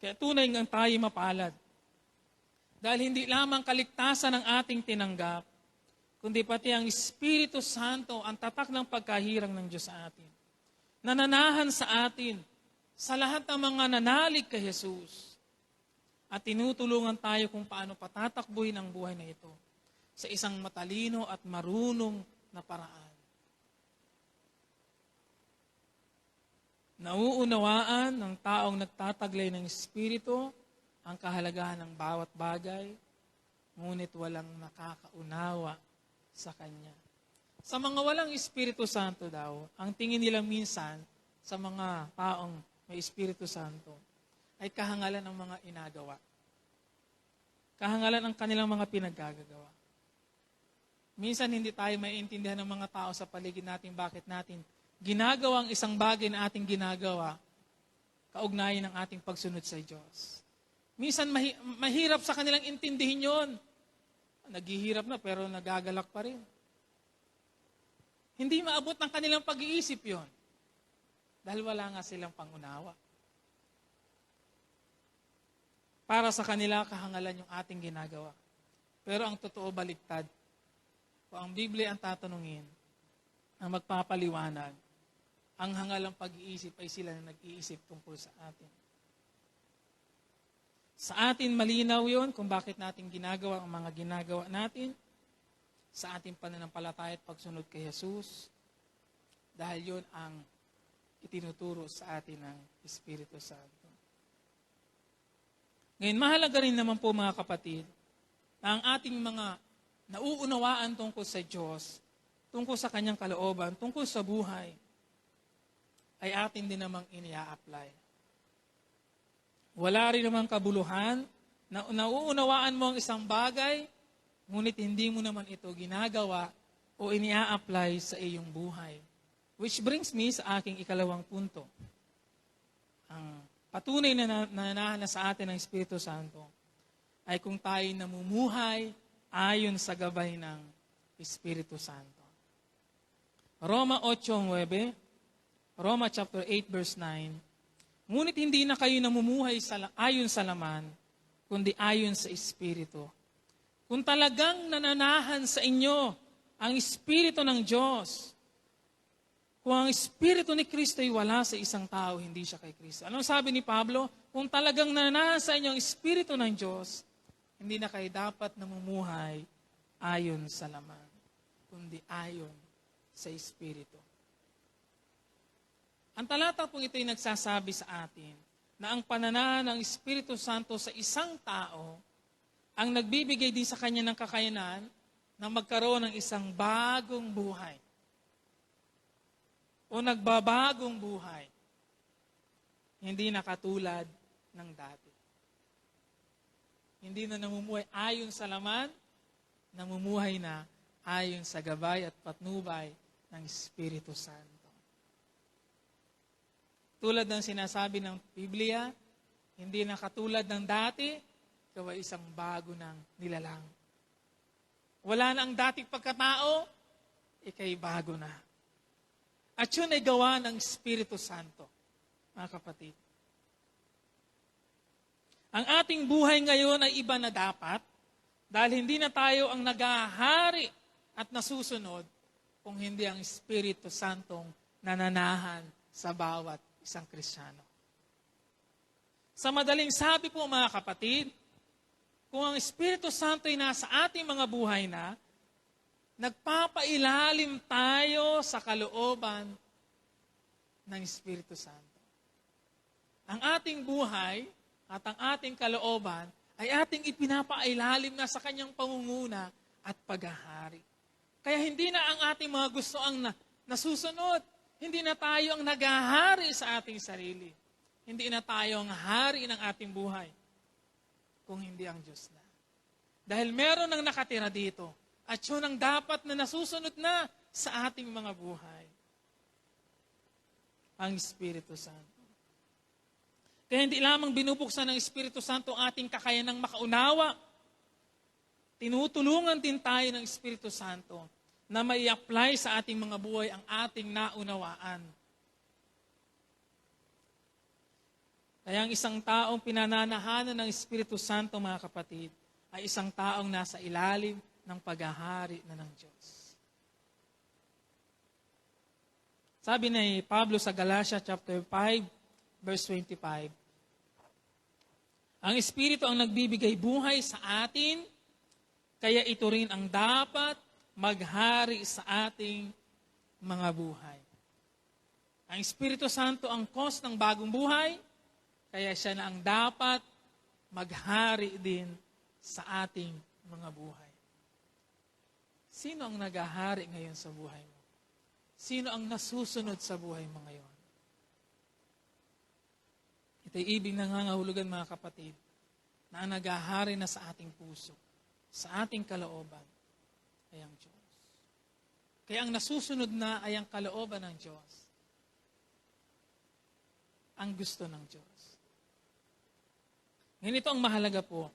Kaya tunay ngang tayo mapalad. Dahil hindi lamang kaligtasan ang ating tinanggap, kundi pati ang Espiritu Santo ang tatak ng pagkahirang ng Diyos sa atin. Nananahan sa atin sa lahat ng mga nanalig kay Jesus. At tinutulungan tayo kung paano patatakbuhin ang buhay na ito sa isang matalino at marunong na paraan. Nauunawaan ng taong nagtataglay ng Espiritu ang kahalagahan ng bawat bagay, ngunit walang nakakaunawa sa Kanya. Sa mga walang Espiritu Santo daw, ang tingin nila minsan sa mga taong may Espiritu Santo ay kahangalan ng mga inagawa. Kahangalan ng kanilang mga pinaggagawa. Minsan hindi tayo maiintindihan ng mga tao sa paligid natin bakit natin ginagawang isang bagay na ating ginagawa kaugnayan ng ating pagsunod sa Diyos. Minsan mahirap sa kanilang intindihin yon. Naghihirap na pero nagagalak pa rin. Hindi maabot ng kanilang pag-iisip yon. Dahil wala nga silang pangunawa. Para sa kanila, kahangalan yung ating ginagawa. Pero ang totoo baliktad. Kung ang Biblia ang tatanungin, ang magpapaliwanag, ang hangalang pag-iisip ay sila na nag-iisip tungkol sa atin. Sa atin malinaw yon kung bakit natin ginagawa ang mga ginagawa natin, sa ating pananampalataya at pagsunod kay Jesus, dahil yon ang itinuturo sa atin ng Espiritu Santo. Ngayon, mahalaga rin naman po mga kapatid, na ang ating mga nauunawaan tungkol sa Diyos, tungkol sa Kanyang kalooban, tungkol sa buhay, ay atin din namang inia-apply. Wala rin namang kabuluhan na nauunawaan mo ang isang bagay, ngunit hindi mo naman ito ginagawa o inia-apply sa iyong buhay. Which brings me sa aking ikalawang punto. Ang patunay na nananahan sa atin ng Espiritu Santo ay kung tayo namumuhay ayon sa gabay ng Espiritu Santo. Roma 8:9, Roma chapter 8 verse 9, ngunit hindi na kayo namumuhay ayon sa laman, kundi ayon sa Espiritu. Kung talagang nananahan sa inyo ang Espiritu ng Diyos, kung ang Espiritu ni Kristo ay wala sa isang tao, hindi siya kay Kristo. Anong sabi ni Pablo? Kung talagang nananahan sa inyo ang Espiritu ng Diyos, hindi na kayo dapat namumuhay ayon sa laman, kundi ayon sa Espiritu. Ang talata pong ito ay nagsasabi sa atin na ang pananahan ng Espiritu Santo sa isang tao ang nagbibigay din sa kanya ng kakayanan na magkaroon ng isang bagong buhay o nagbabagong buhay. Hindi na katulad ng dati. Hindi na namumuhay ayon sa laman, namumuhay na ayon sa gabay at patnubay ng Espiritu Santo. Tulad ng sinasabi ng Biblia, hindi na katulad ng dati, ikaw ay isang bago ng nilalang. Wala na ang dating pagkatao, ikay bago na. At yun ay gawa ng Espiritu Santo, mga kapatid. Ang ating buhay ngayon ay iba na dapat, dahil hindi na tayo ang nagahari at nasusunod kung hindi ang Espiritu Santong nananahan sa bawat isang Kristiyano. Sa madaling sabi po mga kapatid, kung ang Espiritu Santo ay nasa ating mga buhay na, nagpapailalim tayo sa kalooban ng Espiritu Santo. Ang ating buhay at ang ating kalooban ay ating ipinapailalim na sa kanyang pangunguna at paghahari. Kaya hindi na ang ating mga gusto ang nasusunod. Hindi na tayo ang naghahari sa ating sarili. Hindi na tayo ang hari ng ating buhay kung hindi ang Diyos na. Dahil meron nang nakatira dito at yun ang dapat na nasusunod na sa ating mga buhay. Ang Espiritu Santo. Kaya hindi lamang binubuksan ng Espiritu Santo ang ating kakayanang makaunawa. Tinutulungan din tayo ng Espiritu Santo na mai-apply sa ating mga buhay ang ating naunawaan. Kaya ang isang taong pinananahanan ng Espiritu Santo, mga kapatid, ay isang taong nasa ilalim ng paghahari na ng Diyos. Sabi ni Pablo sa Galatia chapter 5, verse 25, ang Espiritu ang nagbibigay buhay sa atin, kaya ito rin ang dapat maghari sa ating mga buhay. Ang Espiritu Santo ang cause ng bagong buhay, kaya siya na ang dapat maghari din sa ating mga buhay. Sino ang naghahari ngayon sa buhay mo? Sino ang nasusunod sa buhay mo ngayon? Ito'y ibig nangangahulugan, mga kapatid, na ang naghahari na sa ating puso, sa ating kalooban, ay ang Diyos. Kaya ang nasusunod na ay ang kalooban ng Diyos. Ang gusto ng Diyos. Ngayon ito ang mahalaga po.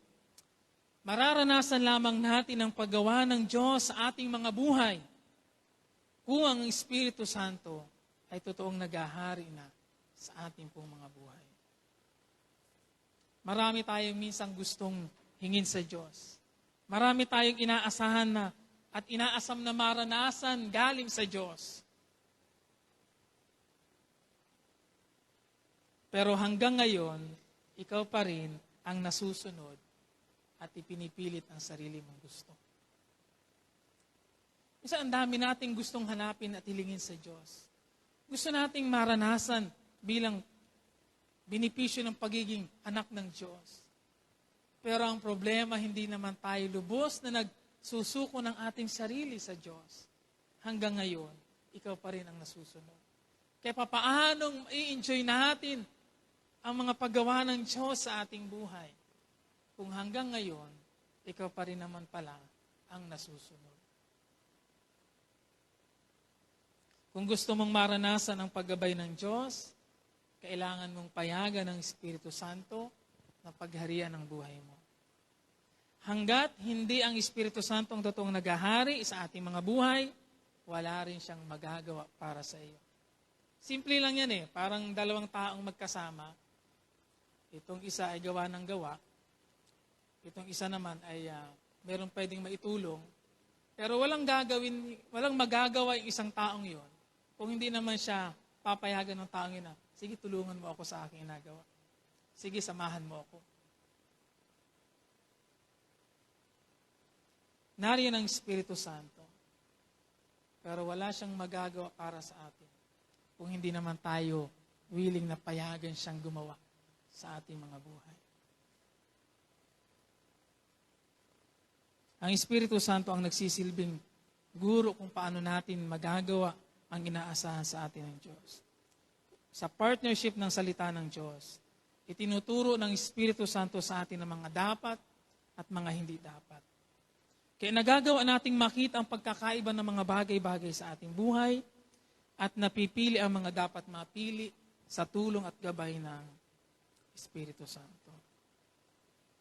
Mararanasan lamang natin ang paggawa ng Diyos sa ating mga buhay kung ang Espiritu Santo ay totoong naghahari na sa ating pong mga buhay. Marami tayong minsang gustong hingin sa Diyos. Marami tayong inaasahan na at inaasam na maranasan galing sa Diyos. Pero hanggang ngayon, ikaw pa rin ang nasusunod at ipinipilit ang sarili mong gusto. Isa ang dami nating gustong hanapin at hilingin sa Diyos. Gusto nating maranasan bilang benepisyo ng pagiging anak ng Diyos. Pero ang problema, hindi naman tayo lubos na nagsusuko ng ating sarili sa Diyos. Hanggang ngayon, ikaw pa rin ang nasusunod. Kaya papaanong i-enjoy natin ang mga paggawa ng Diyos sa ating buhay kung hanggang ngayon, ikaw pa rin naman pala ang nasusunod. Kung gusto mong maranasan ang paggabay ng Diyos, kailangan mong payagan ng Espiritu Santo na pagharian ng buhay mo. Hanggat hindi ang Espiritu Santo ang totoong naghahari sa ating mga buhay, wala rin siyang magagawa para sa iyo. Simple lang yan eh, parang dalawang taong magkasama. Itong isa ay gawa ng gawa, itong isa naman ay meron pwedeng maitulong, pero walang magagawa yung isang taong yon kung hindi naman siya papayagan ng taong yun na, sige, tulungan mo ako sa aking inagawa. Sige, samahan mo ako. Nariyan ang Espiritu Santo, pero wala siyang magagawa para sa atin kung hindi naman tayo willing na payagan siyang gumawa sa ating mga buhay. Ang Espiritu Santo ang nagsisilbing guro kung paano natin magagawa ang inaasahan sa atin ng Diyos. Sa partnership ng salita ng Diyos, itinuturo ng Espiritu Santo sa atin ang mga dapat at mga hindi dapat. Kaya nagagawa nating makita ang pagkakaiba ng mga bagay-bagay sa ating buhay at napipili ang mga dapat mapili sa tulong at gabay ng Espiritu Santo.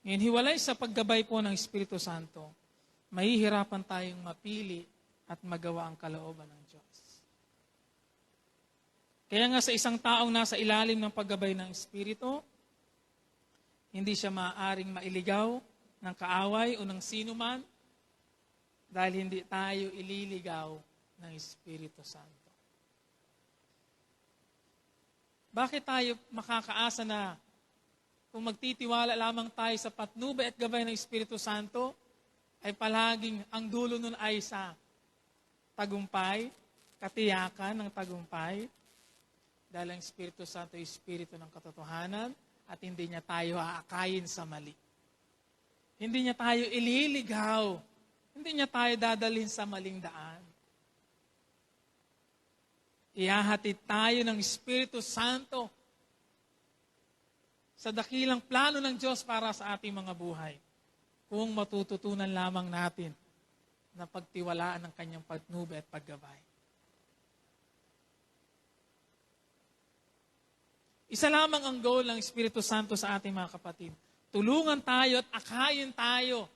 Ngayon, hiwalay sa paggabay po ng Espiritu Santo, mahihirapan tayong mapili at magawa ang kalooban ng Diyos. Kaya nga sa isang taong nasa ilalim ng paggabay ng Espiritu, hindi siya maaaring mailigaw ng kaaway o ng sinuman dahil hindi tayo ililigaw ng Espiritu Santo. Bakit tayo makakaasa na kung magtitiwala lamang tayo sa patnubay at gabay ng Espiritu Santo, ay palaging ang dulo nun ay sa tagumpay, katiyakan ng tagumpay, dahil ang Espiritu Santo ay Espiritu ng katotohanan at hindi niya tayo aakayin sa mali. Hindi niya tayo ililigaw. Hindi niya tayo dadalhin sa maling daan. Ihahatid tayo ng Espiritu Santo sa dakilang plano ng Diyos para sa ating mga buhay kung matututunan lamang natin na pagtiwalaan ng kanyang patnubay at paggabay. Isa lamang ang goal ng Espiritu Santo sa ating mga kapatid. Tulungan tayo at akayin tayo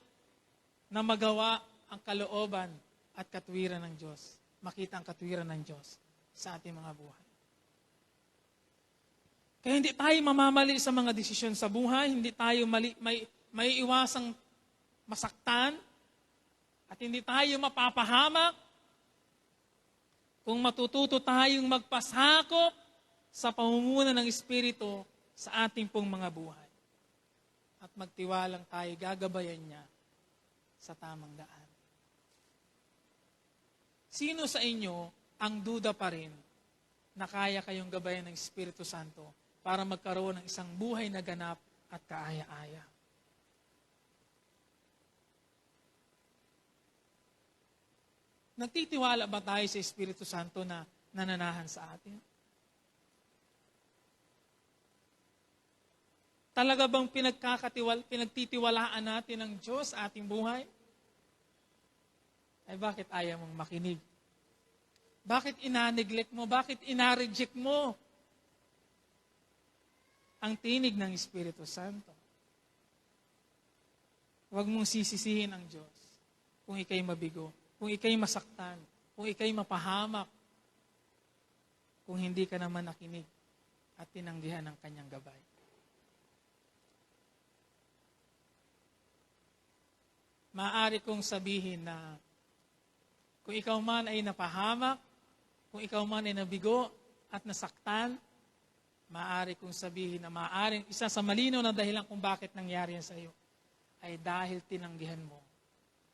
na magawa ang kalooban at katwiran ng Diyos. Makita ang katwiran ng Diyos sa ating mga buhay. Kaya hindi tayo mamamali sa mga desisyon sa buhay, hindi tayo may iwasang masaktan, at hindi tayo mapapahamak kung matututo tayong magpasakop sa pamumuno ng Espiritu sa ating pong mga buhay. At magtiwalang tayo, gagabayan niya sa tamang daan. Sino sa inyo ang duda pa rin na kaya kayong gabayan ng Espiritu Santo para magkaroon ng isang buhay na ganap at kaaya-aya? Nagtitiwala ba tayo sa Espiritu Santo na nananahan sa atin? Talaga bang pinagtitiwalaan natin ng Diyos sa ating buhay? Ay bakit ayaw mong makinig? Bakit ina-neglect mo? Bakit ina-reject mo ang tinig ng Espiritu Santo? Huwag mong sisisihin ang Diyos kung ikay mabigo, kung ikay masaktan, kung ikay mapahamak, kung hindi ka naman nakinig at tinanggihan ng kanyang gabay. maaari kong sabihin na kung ikaw man ay napahamak, kung ikaw man ay nabigo at nasaktan, maaari kong sabihin na maaaring isa sa malinaw na dahilan kung bakit nangyari yan sa iyo ay dahil tinanggihan mo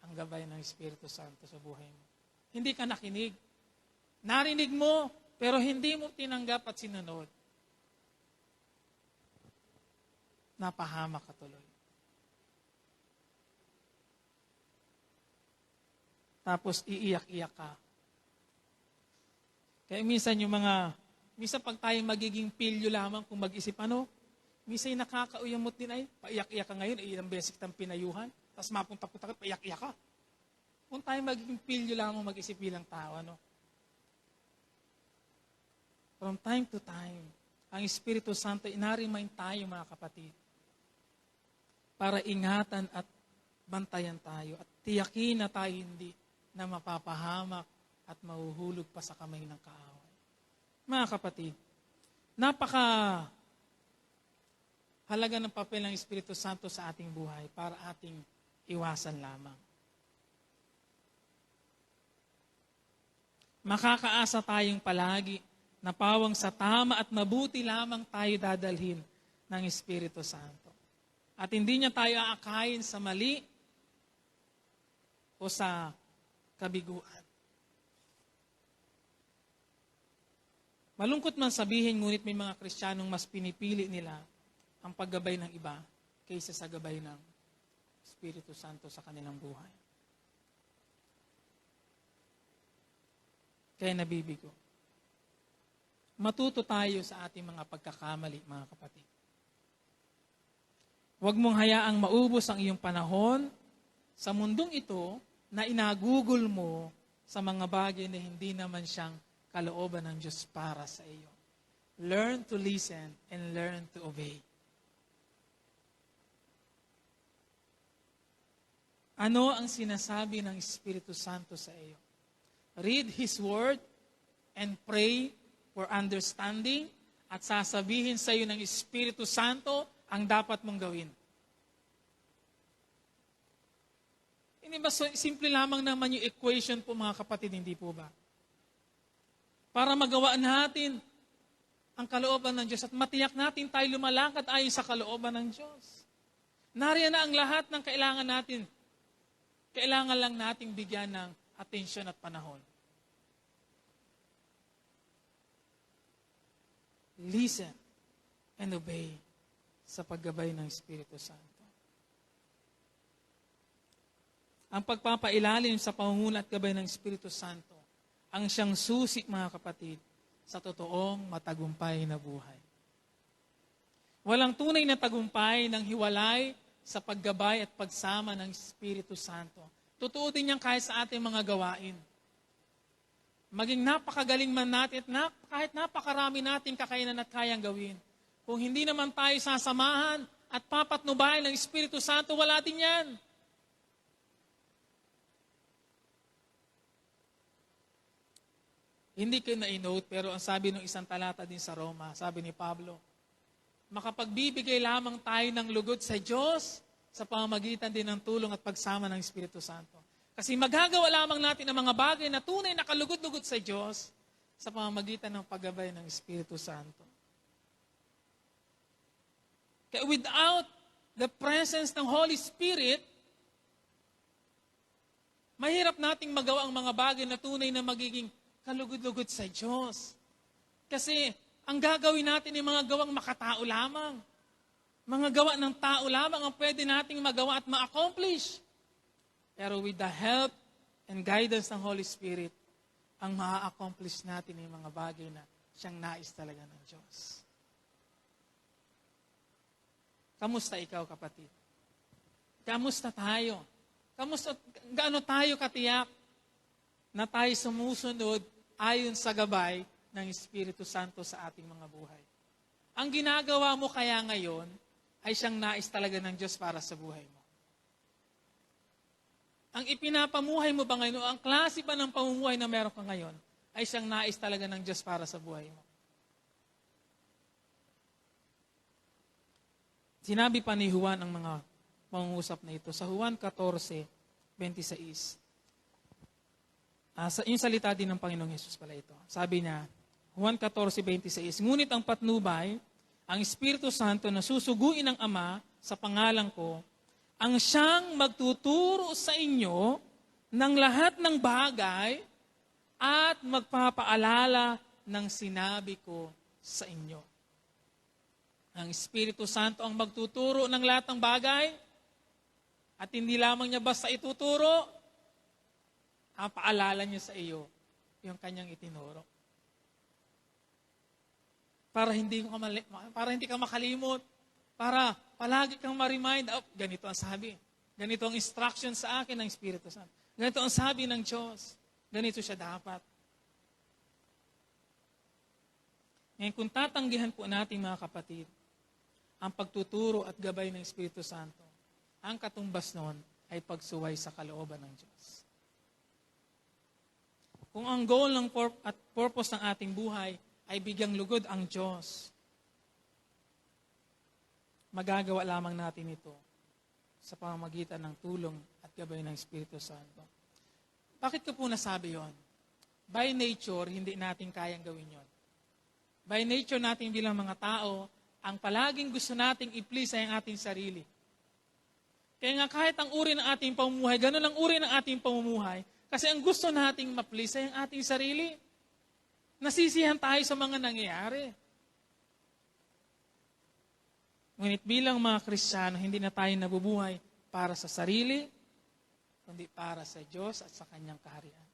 ang gabay ng Espiritu Santo sa buhay mo. Hindi ka nakinig. Narinig mo, pero hindi mo tinanggap at sinunod. Napahamak ka tuloy. Tapos iiyak-iyak ka. Kaya minsan pag tayo magiging pilyo lamang kung mag-isip minsan nakakauyamot din ay, paiyak-iyak ka ngayon, ilang beses kitang pinayuhan, tapos mapunta-punta ka, paiyak-iyak ka. Kung tayo magiging pilyo lamang mag-isip bilang tao, From time to time, ang Espiritu Santo, inarimain tayo mga kapatid, para ingatan at bantayan tayo at tiyakin na tayo hindi na mapapahamak at mahuhulog pa sa kamay ng kaaway. Mga kapatid, halaga ng papel ng Espiritu Santo sa ating buhay para ating iwasan lamang. Makakaasa tayong palagi na pawang sa tama at mabuti lamang tayo dadalhin ng Espiritu Santo. At hindi niya tayo aakayin sa mali o sa kabiguan. Malungkot man sabihin, ngunit may mga Kristiyanong mas pinipili nila ang paggabay ng iba kaysa sa gabay ng Espiritu Santo sa kanilang buhay. Kaya nabibigo. Matuto tayo sa ating mga pagkakamali, mga kapatid. Huwag mong hayaang maubos ang iyong panahon sa mundong ito na inagugol mo sa mga bagay na hindi naman siyang kalooban ng Diyos para sa iyo. Learn to listen and learn to obey. Ano ang sinasabi ng Espiritu Santo sa iyo? Read His Word and pray for understanding at sasabihin sa iyo ng Espiritu Santo ang dapat mong gawin. Hindi ba simple lamang naman yung equation po mga kapatid, hindi po ba? Para magawa natin ang kalooban ng Diyos at matiyak natin tayo lumalakad ayon sa kalooban ng Diyos. Nariyan na ang lahat ng kailangan natin. Kailangan lang nating bigyan ng atensyon at panahon. Listen and obey sa paggabay ng Espiritu Santo. Ang pagpapailalim sa pamumuno at gabay ng Espiritu Santo ang siyang susi, mga kapatid, sa totoong matagumpay na buhay. Walang tunay na tagumpay ng hiwalay sa paggabay at pagsama ng Espiritu Santo. Totoo din yan kahit sa ating mga gawain. Maging napakagaling man natin at kahit napakarami nating kakayanan at kayang gawin. Kung hindi naman tayo sasamahan at papatnubayan ng Espiritu Santo, wala din yan. Hindi ko na-note, pero ang sabi ng isang talata din sa Roma, sabi ni Pablo, makapagbibigay lamang tayo ng lugod sa Diyos sa pamamagitan din ng tulong at pagsama ng Espiritu Santo. Kasi magagawa lamang natin ang mga bagay na tunay na kalugod-lugod sa Diyos sa pamamagitan ng paggabay ng Espiritu Santo. Kaya without the presence ng Holy Spirit, mahirap nating magawa ang mga bagay na tunay na magiging kalugod-lugod sa Diyos. Kasi ang gagawin natin ay mga gawang makatao lamang. Mga gawa ng tao lamang ang pwede nating magawa at ma-accomplish. Pero with the help and guidance ng Holy Spirit, ang ma-accomplish natin ay mga bagay na siyang nais talaga ng Diyos. Kamusta ikaw, kapatid? Kamusta tayo? Gaano tayo katiyak na tayo sumusunod ayon sa gabay ng Espiritu Santo sa ating mga buhay? Ang ginagawa mo kaya ngayon ay siyang nais talaga ng Diyos para sa buhay mo. Ang ipinapamuhay mo ba ngayon o ang klase ba ng pamumuhay na meron ka ngayon ay siyang nais talaga ng Diyos para sa buhay mo? Sinabi pa ni Juan ang mga pangungusap na ito. Sa Juan 14, 26. Yung salita din ng Panginoong Hesus pala ito. Sabi niya, Juan 14:26, ngunit ang patnubay, ang Espiritu Santo na susuguin ng Ama sa pangalan ko, ang siyang magtuturo sa inyo ng lahat ng bagay at magpapaalala ng sinabi ko sa inyo. Ang Espiritu Santo ang magtuturo ng lahat ng bagay at hindi lamang niya basta ituturo, paalala niya sa iyo yung kanyang itinuro. Para hindi ka makalimot, para palagi kang ma-remind, ganito ang sabi. Ganito ang instruction sa akin ng Espiritu Santo. Ganito ang sabi ng Diyos. Ganito siya dapat. Ngayon, kung tatanggihan po natin mga kapatid, ang pagtuturo at gabay ng Espiritu Santo, ang katumbas noon ay pagsuway sa kalooban ng Diyos. Kung ang goal at purpose ng ating buhay ay bigyang lugod ang Diyos, magagawa lamang natin ito sa pamamagitan ng tulong at gabay ng Espiritu Santo. Bakit ko po nasabi yon? By nature, hindi natin kayang gawin yon. By nature natin bilang mga tao, ang palaging gusto nating i-please ay ang ating sarili. Kaya nga kahit ang uri ng ating pamumuhay, ganun ang uri ng ating pamumuhay, kasi ang gusto nating ma-please ay ang ating sarili. Nasisihan tayo sa mga nangyayari. Ngunit bilang mga Kristiyano, hindi na tayo nabubuhay para sa sarili, kundi para sa Diyos at sa Kanyang kaharian.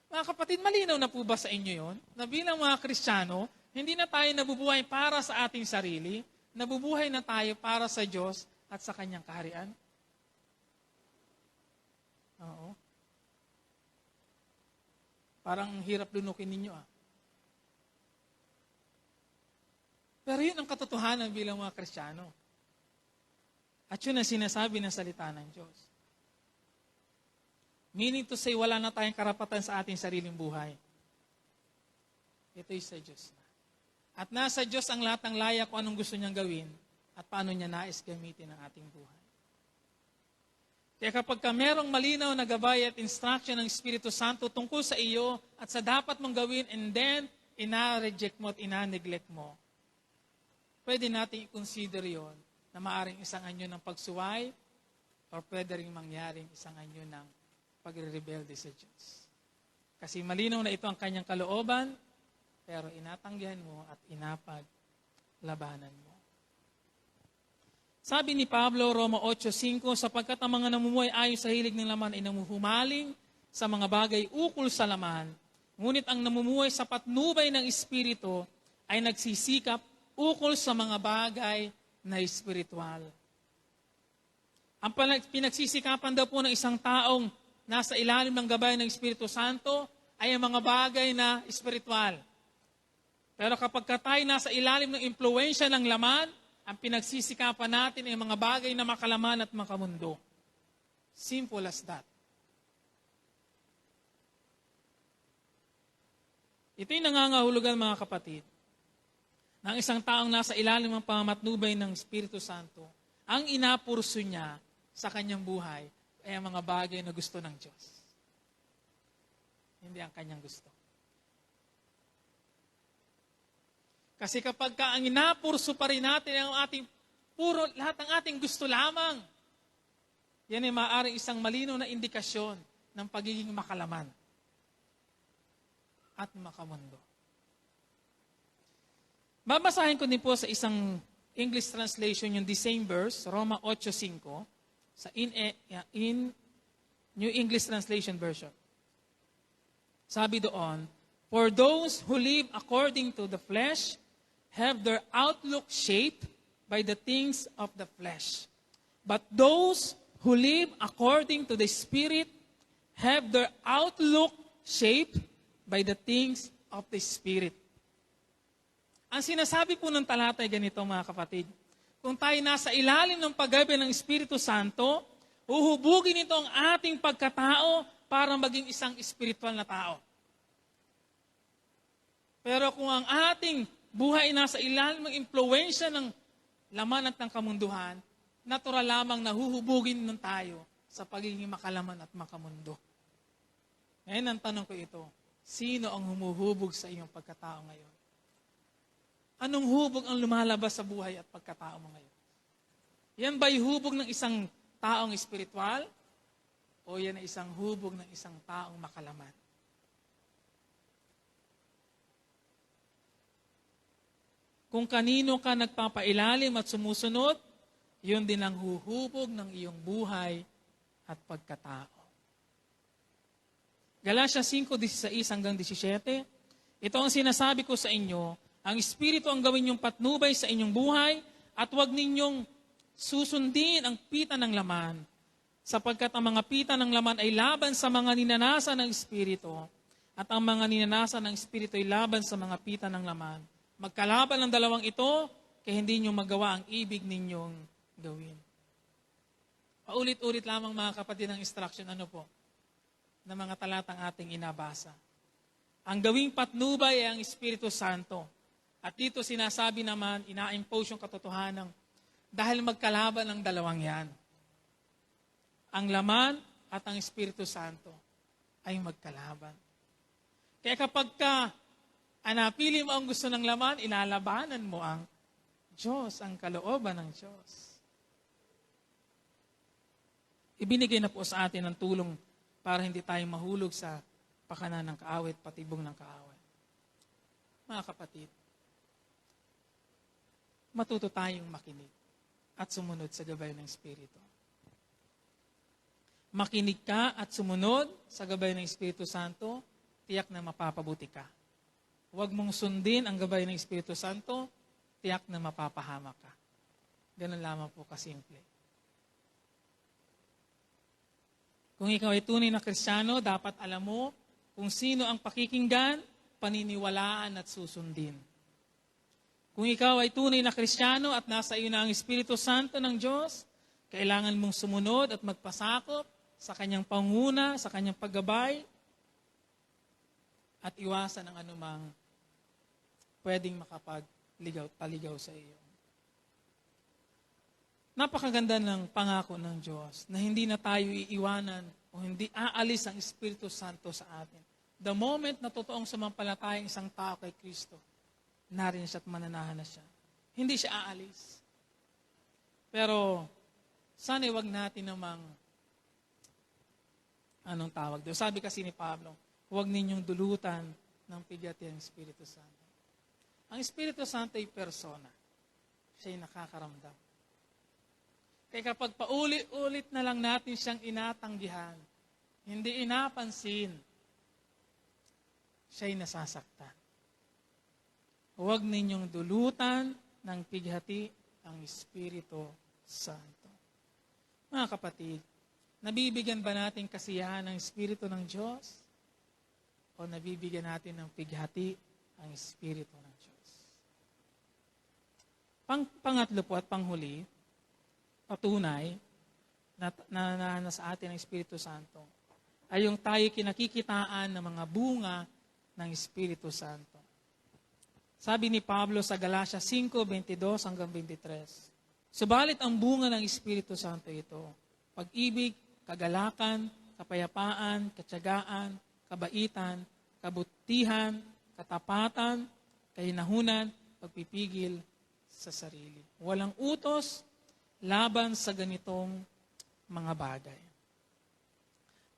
Mga kapatid, malinaw na po ba sa inyo yon? Na bilang mga Kristiyano, hindi na tayo nabubuhay para sa ating sarili, nabubuhay na tayo para sa Diyos at sa Kanyang kaharian? Oo. Parang hirap lunukin ninyo Pero yun ang katotohanan bilang mga Kristiyano. At yun ang sinasabi ng salita ng Diyos. Meaning to say, wala na tayong karapatan sa ating sariling buhay. Ito'y sa Diyos na. At nasa Diyos ang lahat ng laya kung anong gusto niyang gawin at paano niya nais gamitin ang ating buhay. Kaya kapag merong malinaw na gabay at instruction ng Espiritu Santo tungkol sa iyo at sa dapat mong gawin and then ina-reject mo at ina-neglect mo, pwede natin i-consider yon na maaring isang anyo ng pagsuway o pwede rin mangyaring isang anyo ng pagre-rebelde sa Diyos. Kasi malinaw na ito ang kanyang kalooban, pero inatanggihan mo at inapaglabanan mo. Sabi ni Pablo, Roma 8:5, sapagkat ang mga namumuhay ayon sa hilig ng laman ay namuhumaling sa mga bagay ukol sa laman, ngunit ang namumuhay sa patnubay ng Espiritu ay nagsisikap ukol sa mga bagay na espiritual. Ang pinagsisikapan daw po ng isang taong nasa ilalim ng gabay ng Espiritu Santo ay ang mga bagay na espiritual. Pero kapag tayo nasa ilalim ng impluensya ng laman, ang pinagsisikapan natin ay mga bagay na makalaman at makamundo. Simple as that. Ito'y nangangahulugan mga kapatid, ng isang taong nasa ilalim ng pamamatnubay ng Espiritu Santo, ang inapurso niya sa kanyang buhay ay ang mga bagay na gusto ng Diyos. Hindi ang kanyang gusto. Kasi kapag ang inapurso pa rin natin ang ating lahat ng ating gusto lamang, yan ay maaaring isang malinaw na indikasyon ng pagiging makalaman at makamundo. Babasahin ko din po sa isang English translation yung the same verse, Roma 8:5, sa in New English Translation Version. Sabi doon, for those who live according to the flesh have their outlook shaped by the things of the flesh. But those who live according to the Spirit have their outlook shaped by the things of the Spirit. Ang sinasabi po ng talata ay ganito mga kapatid. Kung tayo nasa ilalim ng paggabi ng Espiritu Santo, uhubugin ito ang ating pagkatao para maging isang espiritual na tao. Pero kung ang ating buhay nasa ilalim ng impluensya ng laman at ng kamunduhan, natural lamang nahuhubugin ng tayo sa pagiging makalaman at makamundo. Ngayon ang tanong ko ito, sino ang humuhubog sa iyong pagkatao ngayon? Anong hubog ang lumalabas sa buhay at pagkatao mo ngayon? Yan ba'y hubog ng isang taong espiritual? O yan ay isang hubog ng isang taong makalaman? Kung kanino ka nagpapailalim at sumusunod, yun din ang huhubog ng iyong buhay at pagkatao. Galatia 5:16 hanggang 17, ito ang sinasabi ko sa inyo, ang Espiritu ang gawin niyong patnubay sa inyong buhay at huwag ninyong susundin ang pita ng laman, sapagkat ang mga pita ng laman ay laban sa mga ninanasa ng Espiritu at ang mga ninanasa ng Espiritu ay laban sa mga pita ng laman. Magkalaban ang dalawang ito, kaya hindi nyo magawa ang ibig ninyong gawin. Paulit-ulit lamang mga kapatid ng instruction, ano po, na mga talatang ating inabasa. Ang gawing patnubay ay ang Espiritu Santo. At dito sinasabi naman, ina-impose yung katotohanan dahil magkalaban ang dalawang yan. Ang laman at ang Espiritu Santo ay magkalaban. Kaya kapag napili mo ang gusto ng laman, ilalabanan mo ang Diyos, ang kalooban ng Diyos. Ibinigay na po sa atin ang tulong para hindi tayo mahulog sa pakanan ng kaawit, patibong ng kaawit. Mga kapatid, matuto tayong makinig at sumunod sa gabay ng Espiritu. Makinig ka at sumunod sa gabay ng Espiritu Santo, tiyak na mapapabuti ka. Huwag mong sundin ang gabay ng Espiritu Santo, tiyak na mapapahamak ka. Ganun lamang po kasimple. Kung ikaw ay tunay na Kristiyano, dapat alam mo kung sino ang pakikinggan, paniniwalaan at susundin. Kung ikaw ay tunay na Kristiyano at nasa iyo na ang Espiritu Santo ng Diyos, kailangan mong sumunod at magpasakop sa kanyang panguna, sa kanyang paggabay, at iwasan ang anumang pwedeng makapag-taligaw sa iyo. Napakaganda ng pangako ng Diyos na hindi na tayo iiwanan o hindi aalis ang Espiritu Santo sa atin. The moment na totoong sumampalatayang isang tao kay Kristo, narin siya at mananahan na siya. Hindi siya aalis. Pero, sana wag natin namang, anong tawag doon? Sabi kasi ni Pablo, huwag ninyong dulutan ng pigati ang Espiritu Santo. Ang Espiritu Santo ay persona. Siya ay nakakaramdam. Kaya kapag paulit-ulit na lang natin siyang inatanggihan, hindi inapansin, siya'y nasasaktan. Huwag ninyong dulutan ng pighati ang Espiritu Santo. Mga kapatid, nabibigyan ba natin kasiyahan ng Espiritu ng Diyos? O nabibigyan natin ng pighati ang Espiritu ng Diyos? Pangatlo po at panghuli, patunay na nasa atin ang Espiritu Santo ay yung tayo kinakikitaan ng mga bunga ng Espiritu Santo. Sabi ni Pablo sa Galatia 5:22 hanggang 23, subalit ang bunga ng Espiritu Santo ito, pag-ibig, kagalakan, kapayapaan, katyagaan, kabaitan, kabutihan, katapatan, kahinahunan, pagpipigil sa sarili. Walang utos laban sa ganitong mga bagay.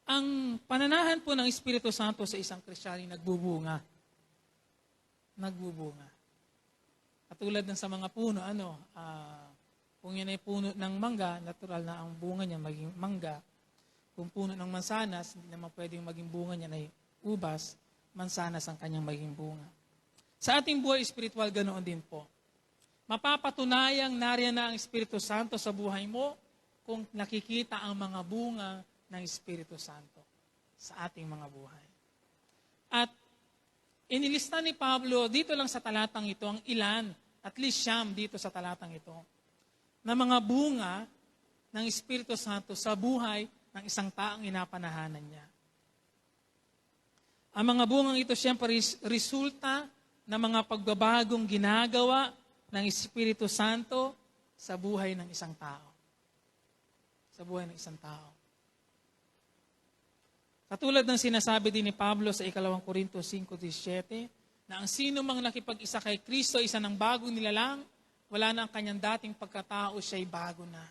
Ang pananahan po ng Espiritu Santo sa isang Kristiyano ay nagbubunga. Nagbubunga. Katulad ng sa mga puno, kung yan ay puno ng mangga, natural na ang bunga niya maging mangga. Kung puno ng mansanas, hindi naman pwedeng maging bunga niya ay ubas, mansanas ang kanyang maging bunga. Sa ating buhay espiritual, ganoon din po. Mapapatunayang nariyan na ang Espiritu Santo sa buhay mo kung nakikita ang mga bunga ng Espiritu Santo sa ating mga buhay. At inilista ni Pablo dito lang sa talatang ito ang ilan, at least siyam dito sa talatang ito, na mga bunga ng Espiritu Santo sa buhay ng isang taong inapanahanan niya. Ang mga bungang ito siyempre resulta ng mga pagbabagong ginagawa ng Espiritu Santo sa buhay ng isang tao. Sa buhay ng isang tao. Katulad ng sinasabi din ni Pablo sa 2 Korintos 5:17, na ang sino mang nakipag-isa kay Kristo, isa ng bagong nilalang, wala na ang kanyang dating pagkatao, siya'y bago na.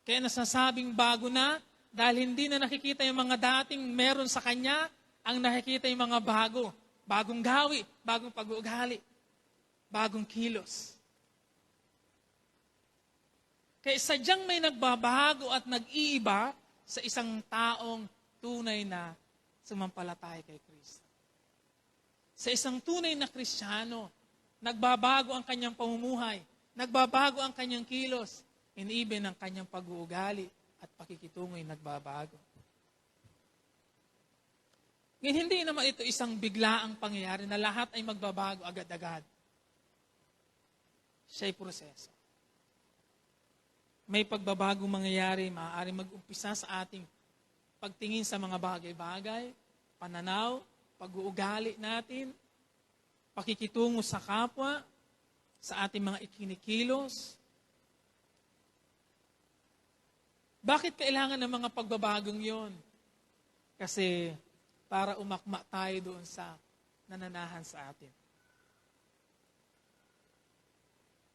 Kaya nasasabing bago na, dahil hindi na nakikita yung mga dating meron sa kanya, ang nakikita yung mga bago. Bagong gawi, bagong pag-uugali, bagong kilos. Kaya sadyang may nagbabago at nag-iiba sa isang taong tunay na sumampalataya kay Kristo. Sa isang tunay na Kristiyano, nagbabago ang kanyang pamumuhay, nagbabago ang kanyang kilos, and even ang kanyang pag-uugali at pakikitungo'y nagbabago. Ngayon, hindi naman ito isang biglaang pangyayari na lahat ay magbabago agad-agad. Siya'y proseso. May pagbabago mangyayari, maaaring mag-umpisa sa ating pagtingin sa mga bagay-bagay, pananaw, pag-uugali natin, pakikitungo sa kapwa, sa ating mga ikinikilos. Bakit kailangan ng mga pagbabagong yon? Kasi para umakma tayo doon sa nananahan sa atin.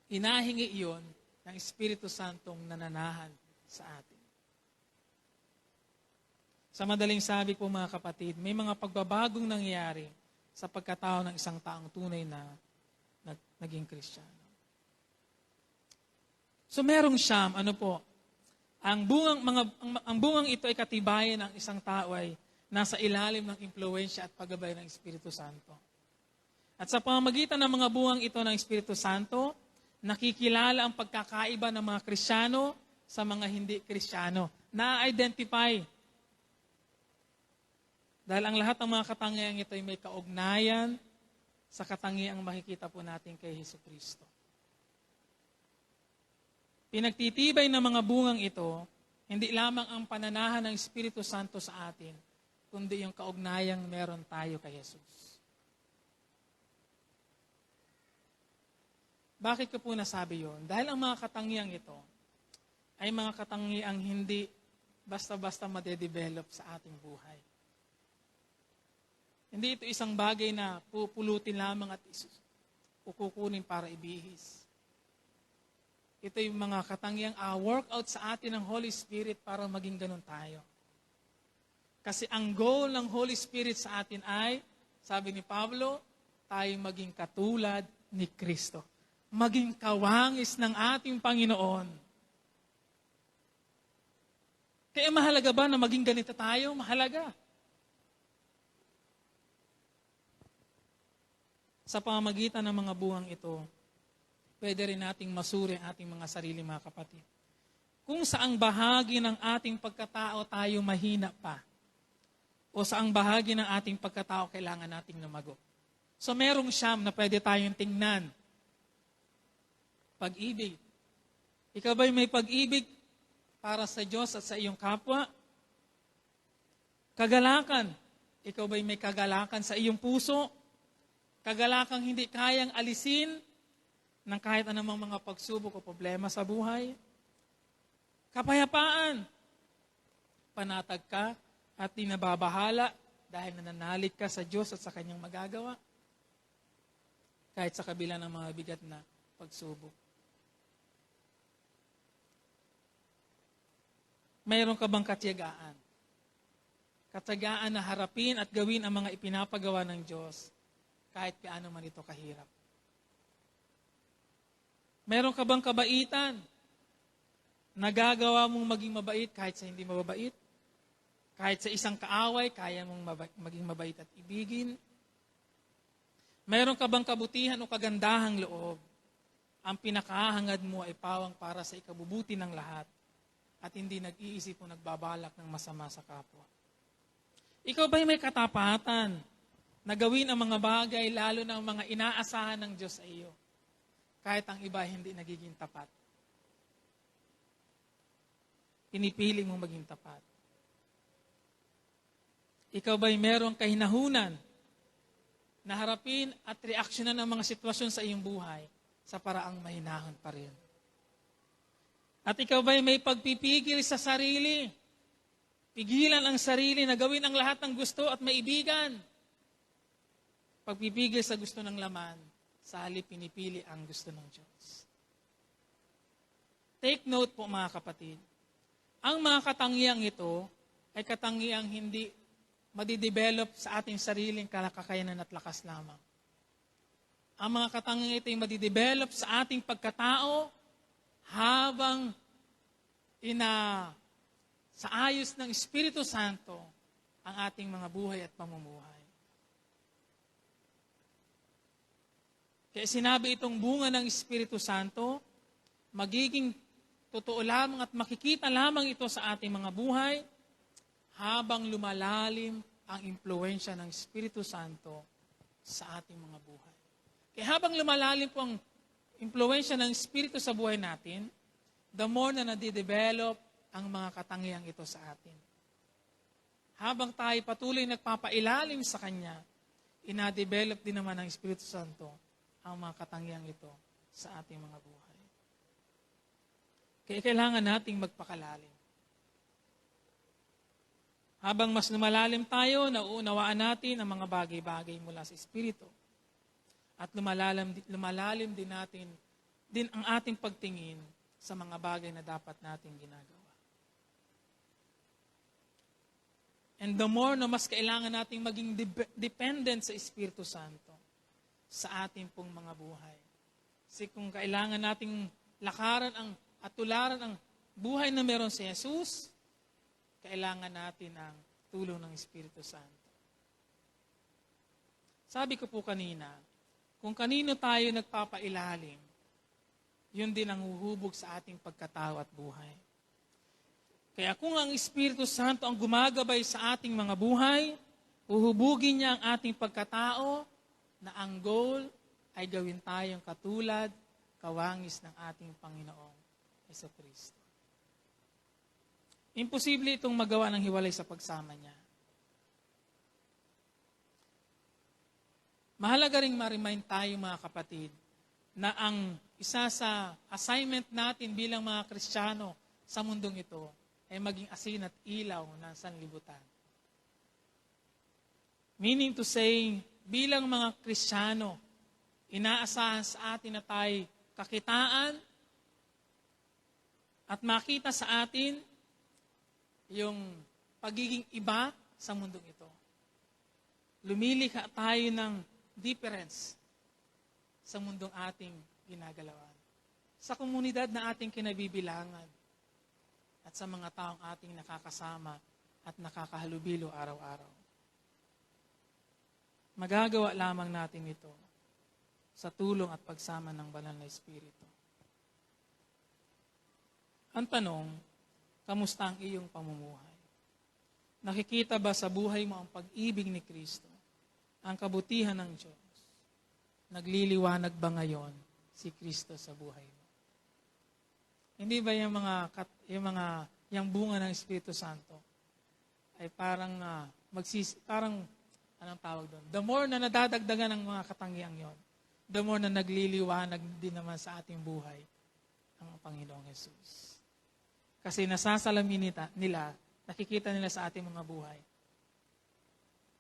Inahingi yon ng Espiritu Santong nananahan sa atin. Sa madaling sabi po mga kapatid, may mga pagbabagong nangyayari sa pagkatao ng isang taong tunay na naging Kristiyano. So merong siyam, ang bungang ito ay katibayan ng isang tao ay nasa ilalim ng impluwensya at paggabay ng Espiritu Santo. At sa pamamagitan ng mga bungang ito ng Espiritu Santo, nakikilala ang pagkakaiba ng mga Kristiyano sa mga hindi Kristiyano. Na-identify. Dahil ang lahat ng mga katangiang ito ay may kaugnayan sa katangiang makikita po natin kay Hesukristo. Pinagtitibay ng mga bungang ito, hindi lamang ang pananahan ng Espiritu Santo sa atin, kundi yung kaugnayang meron tayo kay Jesus. Bakit ko po nasabi yun? Dahil ang mga katangiang ito ay mga katangiang hindi basta-basta madedevelop sa ating buhay. Hindi ito isang bagay na pupulutin lamang at kukunin para ibihis. Ito yung mga katangiang workout sa atin ng Holy Spirit para maging ganun tayo. Kasi ang goal ng Holy Spirit sa atin ay, sabi ni Pablo, tayo maging katulad ni Kristo. Maging kawangis ng ating Panginoon. Kaya mahalaga ba na maging ganito tayo? Mahalaga. Sa pamamagitan ng mga bungang ito, pwede rin nating masuri ang ating mga sarili, mga kapatid. Kung saang bahagi ng ating pagkatao tayo mahina pa, o saang bahagi ng ating pagkatao kailangan nating lumago. So merong siyam na pwede tayong tingnan. Pag-ibig. Ikaw ba'y may pag-ibig para sa Diyos at sa iyong kapwa? Kagalakan. Ikaw ba'y may kagalakan sa iyong puso? Kagalakang hindi kayang alisin ng kahit anumang mga pagsubok o problema sa buhay? Kapayapaan. Panatag ka at di nababahala dahil nananalig ka sa Diyos at sa Kanyang magagawa. Kahit sa kabila ng mga bigat na pagsubok. Mayroon ka bang katiyagaan? Katiyagaan na harapin at gawin ang mga ipinapagawa ng Diyos kahit paano man ito kahirap. Meron ka bang kabaitan? Nagagawa mong maging mabait kahit sa hindi mababait? Kahit sa isang kaaway, kaya mong maging mabait at ibigin? Meron ka bang kabutihan o kagandahang loob? Ang pinakahangad mo ay pawang para sa ikabubuti ng lahat at hindi nag-iisip o nagbabalak ng masama sa kapwa. Ikaw ba'y may katapatan na gawin ang mga bagay, lalo na ang mga inaasahan ng Diyos sa iyo, kahit ang iba hindi nagiging tapat? Pinipili mong maging tapat. Ikaw ba'y merong kahinahunan na harapin at reaksyonan ng mga sitwasyon sa iyong buhay sa paraang mahinahon pa rin? At ikaw ba'y may pagpipigil sa sarili Pigilan ang sarili na gawin ang lahat ng gusto at maibigan. Pagpipigil sa gusto ng laman, sa halip pinipili ang gusto ng Diyos. Take note po mga kapatid, ang mga katangiang ito ay katangiang hindi madidevelop sa ating sariling kakayanan at lakas lamang. Ang mga katangiang ito ay madidevelop sa ating pagkatao habang sa ayos ng Espiritu Santo ang ating mga buhay at pamumuhay. Kaya sinabi itong bunga ng Espiritu Santo, magiging totoo lamang at makikita lamang ito sa ating mga buhay habang lumalalim ang impluensya ng Espiritu Santo sa ating mga buhay. Kaya habang lumalalim po ang impluensya ng Espiritu sa buhay natin, the more na nadidevelop ang mga katangiang ito sa atin. Habang tayo patuloy nagpapailalim sa Kanya, inadevelop din naman ng Espiritu Santo ang mga katangiang ito sa ating mga buhay. Kaya kailangan nating magpakalalim. Habang mas lumalalim tayo, nauunawaan natin ang mga bagay-bagay mula sa Espiritu. At lumalalim din natin ang ating pagtingin sa mga bagay na dapat nating ginagawa. And the more na mas kailangan nating maging dependent sa Espiritu Santo sa ating pong mga buhay. Kasi kung kailangan nating lakaran at tularan ang buhay na meron si Jesus, kailangan natin ang tulong ng Espiritu Santo. Sabi ko po kanina, kung kanino tayo nagpapailalim, yun din ang huhubog sa ating pagkatao at buhay. Kaya kung ang Espiritu Santo ang gumagabay sa ating mga buhay, huhubugin niya ang ating pagkatao na ang goal ay gawin tayong katulad, kawangis ng ating Panginoong Jesucristo. Imposible itong magawa ng hiwalay sa pagsama niya. Mahalaga ring ma-remind tayo mga kapatid na ang isa sa assignment natin bilang mga Kristiyano sa mundong ito ay maging asin at ilaw ng sanlibutan. Meaning to say, bilang mga Kristiyano, inaasahan sa atin na tayo kakitaan at makita sa atin yung pagiging iba sa mundong ito. Lumilikha tayo ng difference sa mundong ating ginagalawan. Sa komunidad na ating kinabibilangan at sa mga taong ating nakakasama at nakakahalubilo araw-araw. Magagawa lamang natin ito sa tulong at pagsama ng Banal na Espiritu. Ang tanong, kamusta ang iyong pamumuhay? Nakikita ba sa buhay mo ang pag-ibig ni Kristo? Ang kabutihan ng Diyos? Nagliliwanag ba ngayon si Kristo sa buhay mo? Hindi ba yung bunga ng Espiritu Santo ay parang anong tawag doon? The more na nadadagdagan ng mga katangiang yon, the more na nagliliwanag din naman sa ating buhay ang Panginoong Jesus. Kasi nasasalamin nila, nakikita nila sa ating mga buhay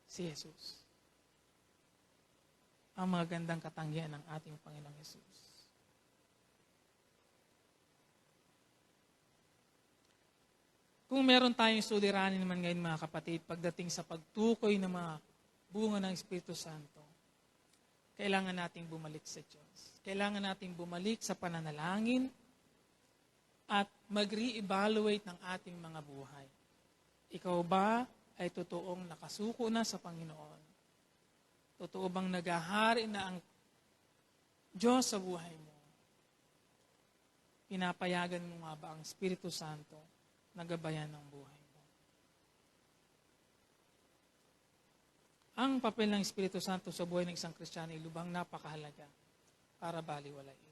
si Jesus. Ang mga gandang katangian ng ating Panginoong Jesus. Kung meron tayong suliranin naman ngayon mga kapatid, pagdating sa pagtukoy ng mga bunga ng Espiritu Santo, kailangan nating bumalik sa Diyos. Kailangan nating bumalik sa pananalangin at mag-re-evaluate ng ating mga buhay. Ikaw ba ay totoong nakasuko na sa Panginoon? Totoo bang naghahari na ang Diyos sa buhay mo? Pinapayagan mo nga ba ang Espiritu Santo na gabayan ng buhay mo? Ang papel ng Espiritu Santo sa buhay ng isang Kristiyano ay lubhang napakahalaga para baliwalain.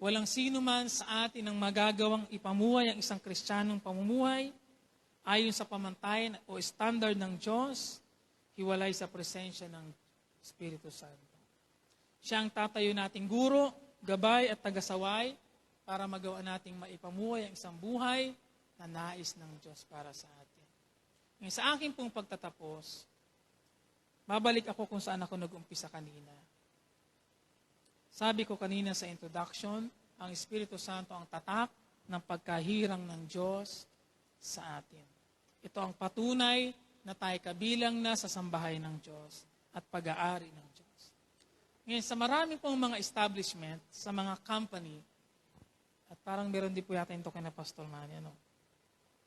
Walang sino man sa atin ang magagawang ipamuhay ang isang Kristiyanong pamumuhay ayon sa pamantayan o standard ng Diyos, hiwalay sa presensya ng Espiritu Santo. Siya ang tatayo nating guro, gabay at tagasaway para magawa nating maipamuhay ang isang buhay na nais ng Diyos para sa atin. Ngayon, sa akin pong pagtatapos, babalik ako kung saan ako nag-umpisa kanina. Sabi ko kanina sa introduction, ang Espiritu Santo ang tatak ng pagkahirang ng Diyos sa atin. Ito ang patunay na tayo kabilang na sa sambahay ng Diyos at pag-aari ng Diyos. Ngayon, sa marami pong mga establishment, sa mga company, at parang meron din po yata ito kay na Pastor Manny,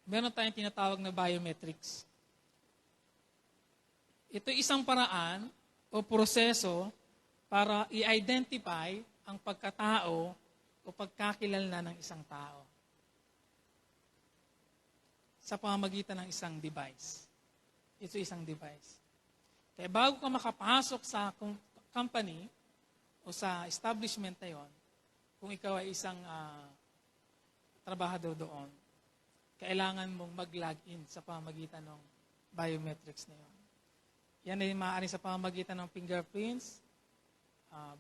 meron tayong tinatawag na biometrics. Ito isang paraan o proseso para i-identify ang pagkatao o pagkakilala ng isang tao sa pamamagitan ng isang device. Ito isang device. Kaya bago ka makapasok sa company o sa establishment na yon, kung ikaw ay isang trabahador doon, kailangan mong mag-log-in sa pamamagitan ng biometrics na yon. Yan ay maaari sa pamamagitan ng fingerprints,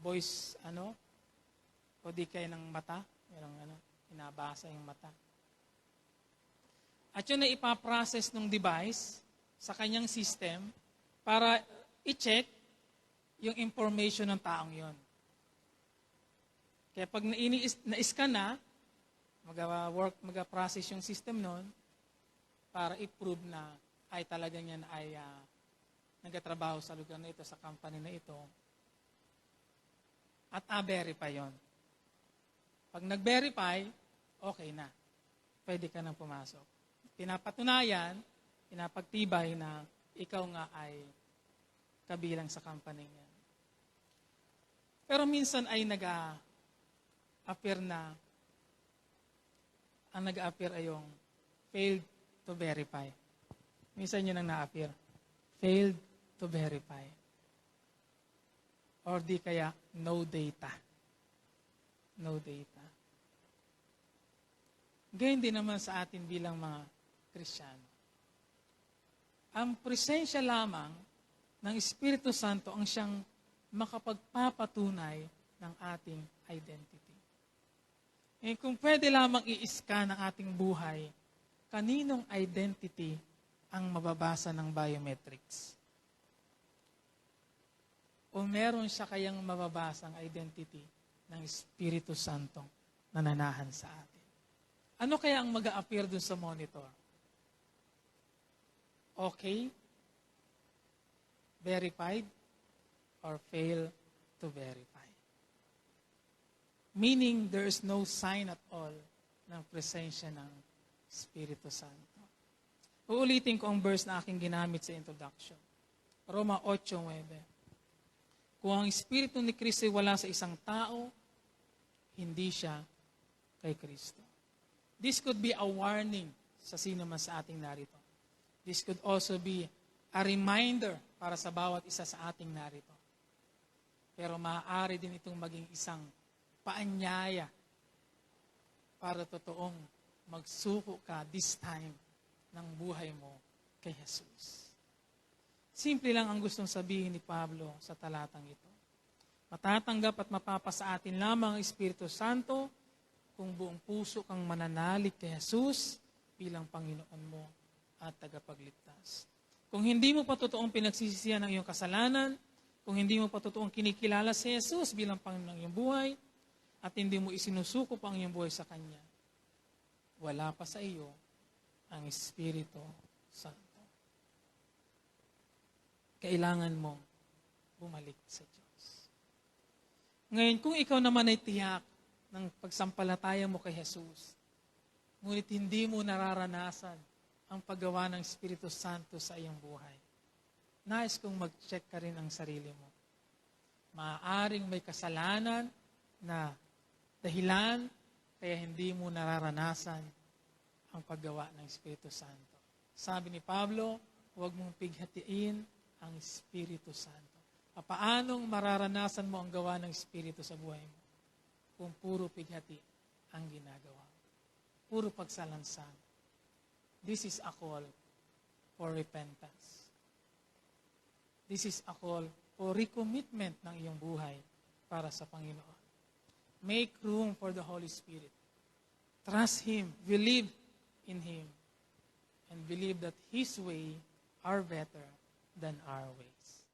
voice, o di kayo ng mata, merong inabasa yung mata. At yun ay ipaprocess ng device sa kanyang system para i-check yung information ng taong yon. Kaya pag na-scan na, mag-process yung system nun para i-prove na ay talaga niyan ay nagtatrabaho sa lugar na ito, sa company na ito. At verify yon. Pag nag-verify, okay na. Pwede ka nang pumasok. Pinapatunayan, pinapagtibay na ikaw nga ay kabilang sa company niya. Pero minsan ay nag-appear na, ang nag-appear ay yung failed to verify. Minsan yun ang na-appear. Failed to verify. Or di kaya, no data. No data. Ganyan din naman sa atin bilang mga Kristiyano. Ang presensya lamang ng Espiritu Santo ang siyang makapagpapatunay ng ating identity. Kung pwede lamang i-scan ang ating buhay, kaninong identity ang mababasa ng biometrics? O meron siya kayang mababasang identity ng Espiritu Santo na nanahan sa atin? Ano kaya ang mag-a-appear dun sa monitor? Okay? Verified? Or fail to verify? Meaning, there is no sign at all ng presensya ng Espiritu Santo. Uulitin ko ang verse na aking ginamit sa introduction. Roma 8:9. Kung ang Espiritu ni Kristo ay wala sa isang tao, hindi siya kay Kristo. This could be a warning sa sino man sa ating narito. This could also be a reminder para sa bawat isa sa ating narito. Pero maaari din itong maging isang paanyaya para totoong magsuko ka this time ng buhay mo kay Jesus. Simple lang ang gustong sabihin ni Pablo sa talatang ito. Matatanggap at mapapasa atin lamang ang Espiritu Santo kung buong puso kang mananalig kay Jesus bilang Panginoon mo at tagapagligtas. Kung hindi mo pa totoong pinagsisisihan ang iyong kasalanan, kung hindi mo pa totoong kinikilala si Jesus bilang Panginoon ng iyong buhay, at hindi mo isinusuko pa ang iyong buhay sa Kanya, wala pa sa iyo ang Espiritu Santo. Kailangan mong bumalik sa Diyos. Ngayon, kung ikaw naman ay tiyak ng pagsampalataya mo kay Jesus, ngunit hindi mo nararanasan ang paggawa ng Espiritu Santo sa iyong buhay, nais kong mag-check ka rin ang sarili mo. Maaaring may kasalanan na dahilan kaya hindi mo nararanasan ang paggawa ng Espiritu Santo. Sabi ni Pablo, huwag mong pighatiin ang Espiritu Santo. Paanong mararanasan mo ang gawa ng Espiritu sa buhay mo? Kung puro pighati ang ginagawa. Puro pagsalansan. This is a call for repentance. This is a call for recommitment ng iyong buhay para sa Panginoon. Make room for the Holy Spirit. Trust Him. Believe in Him and believe that His way are better than our ways.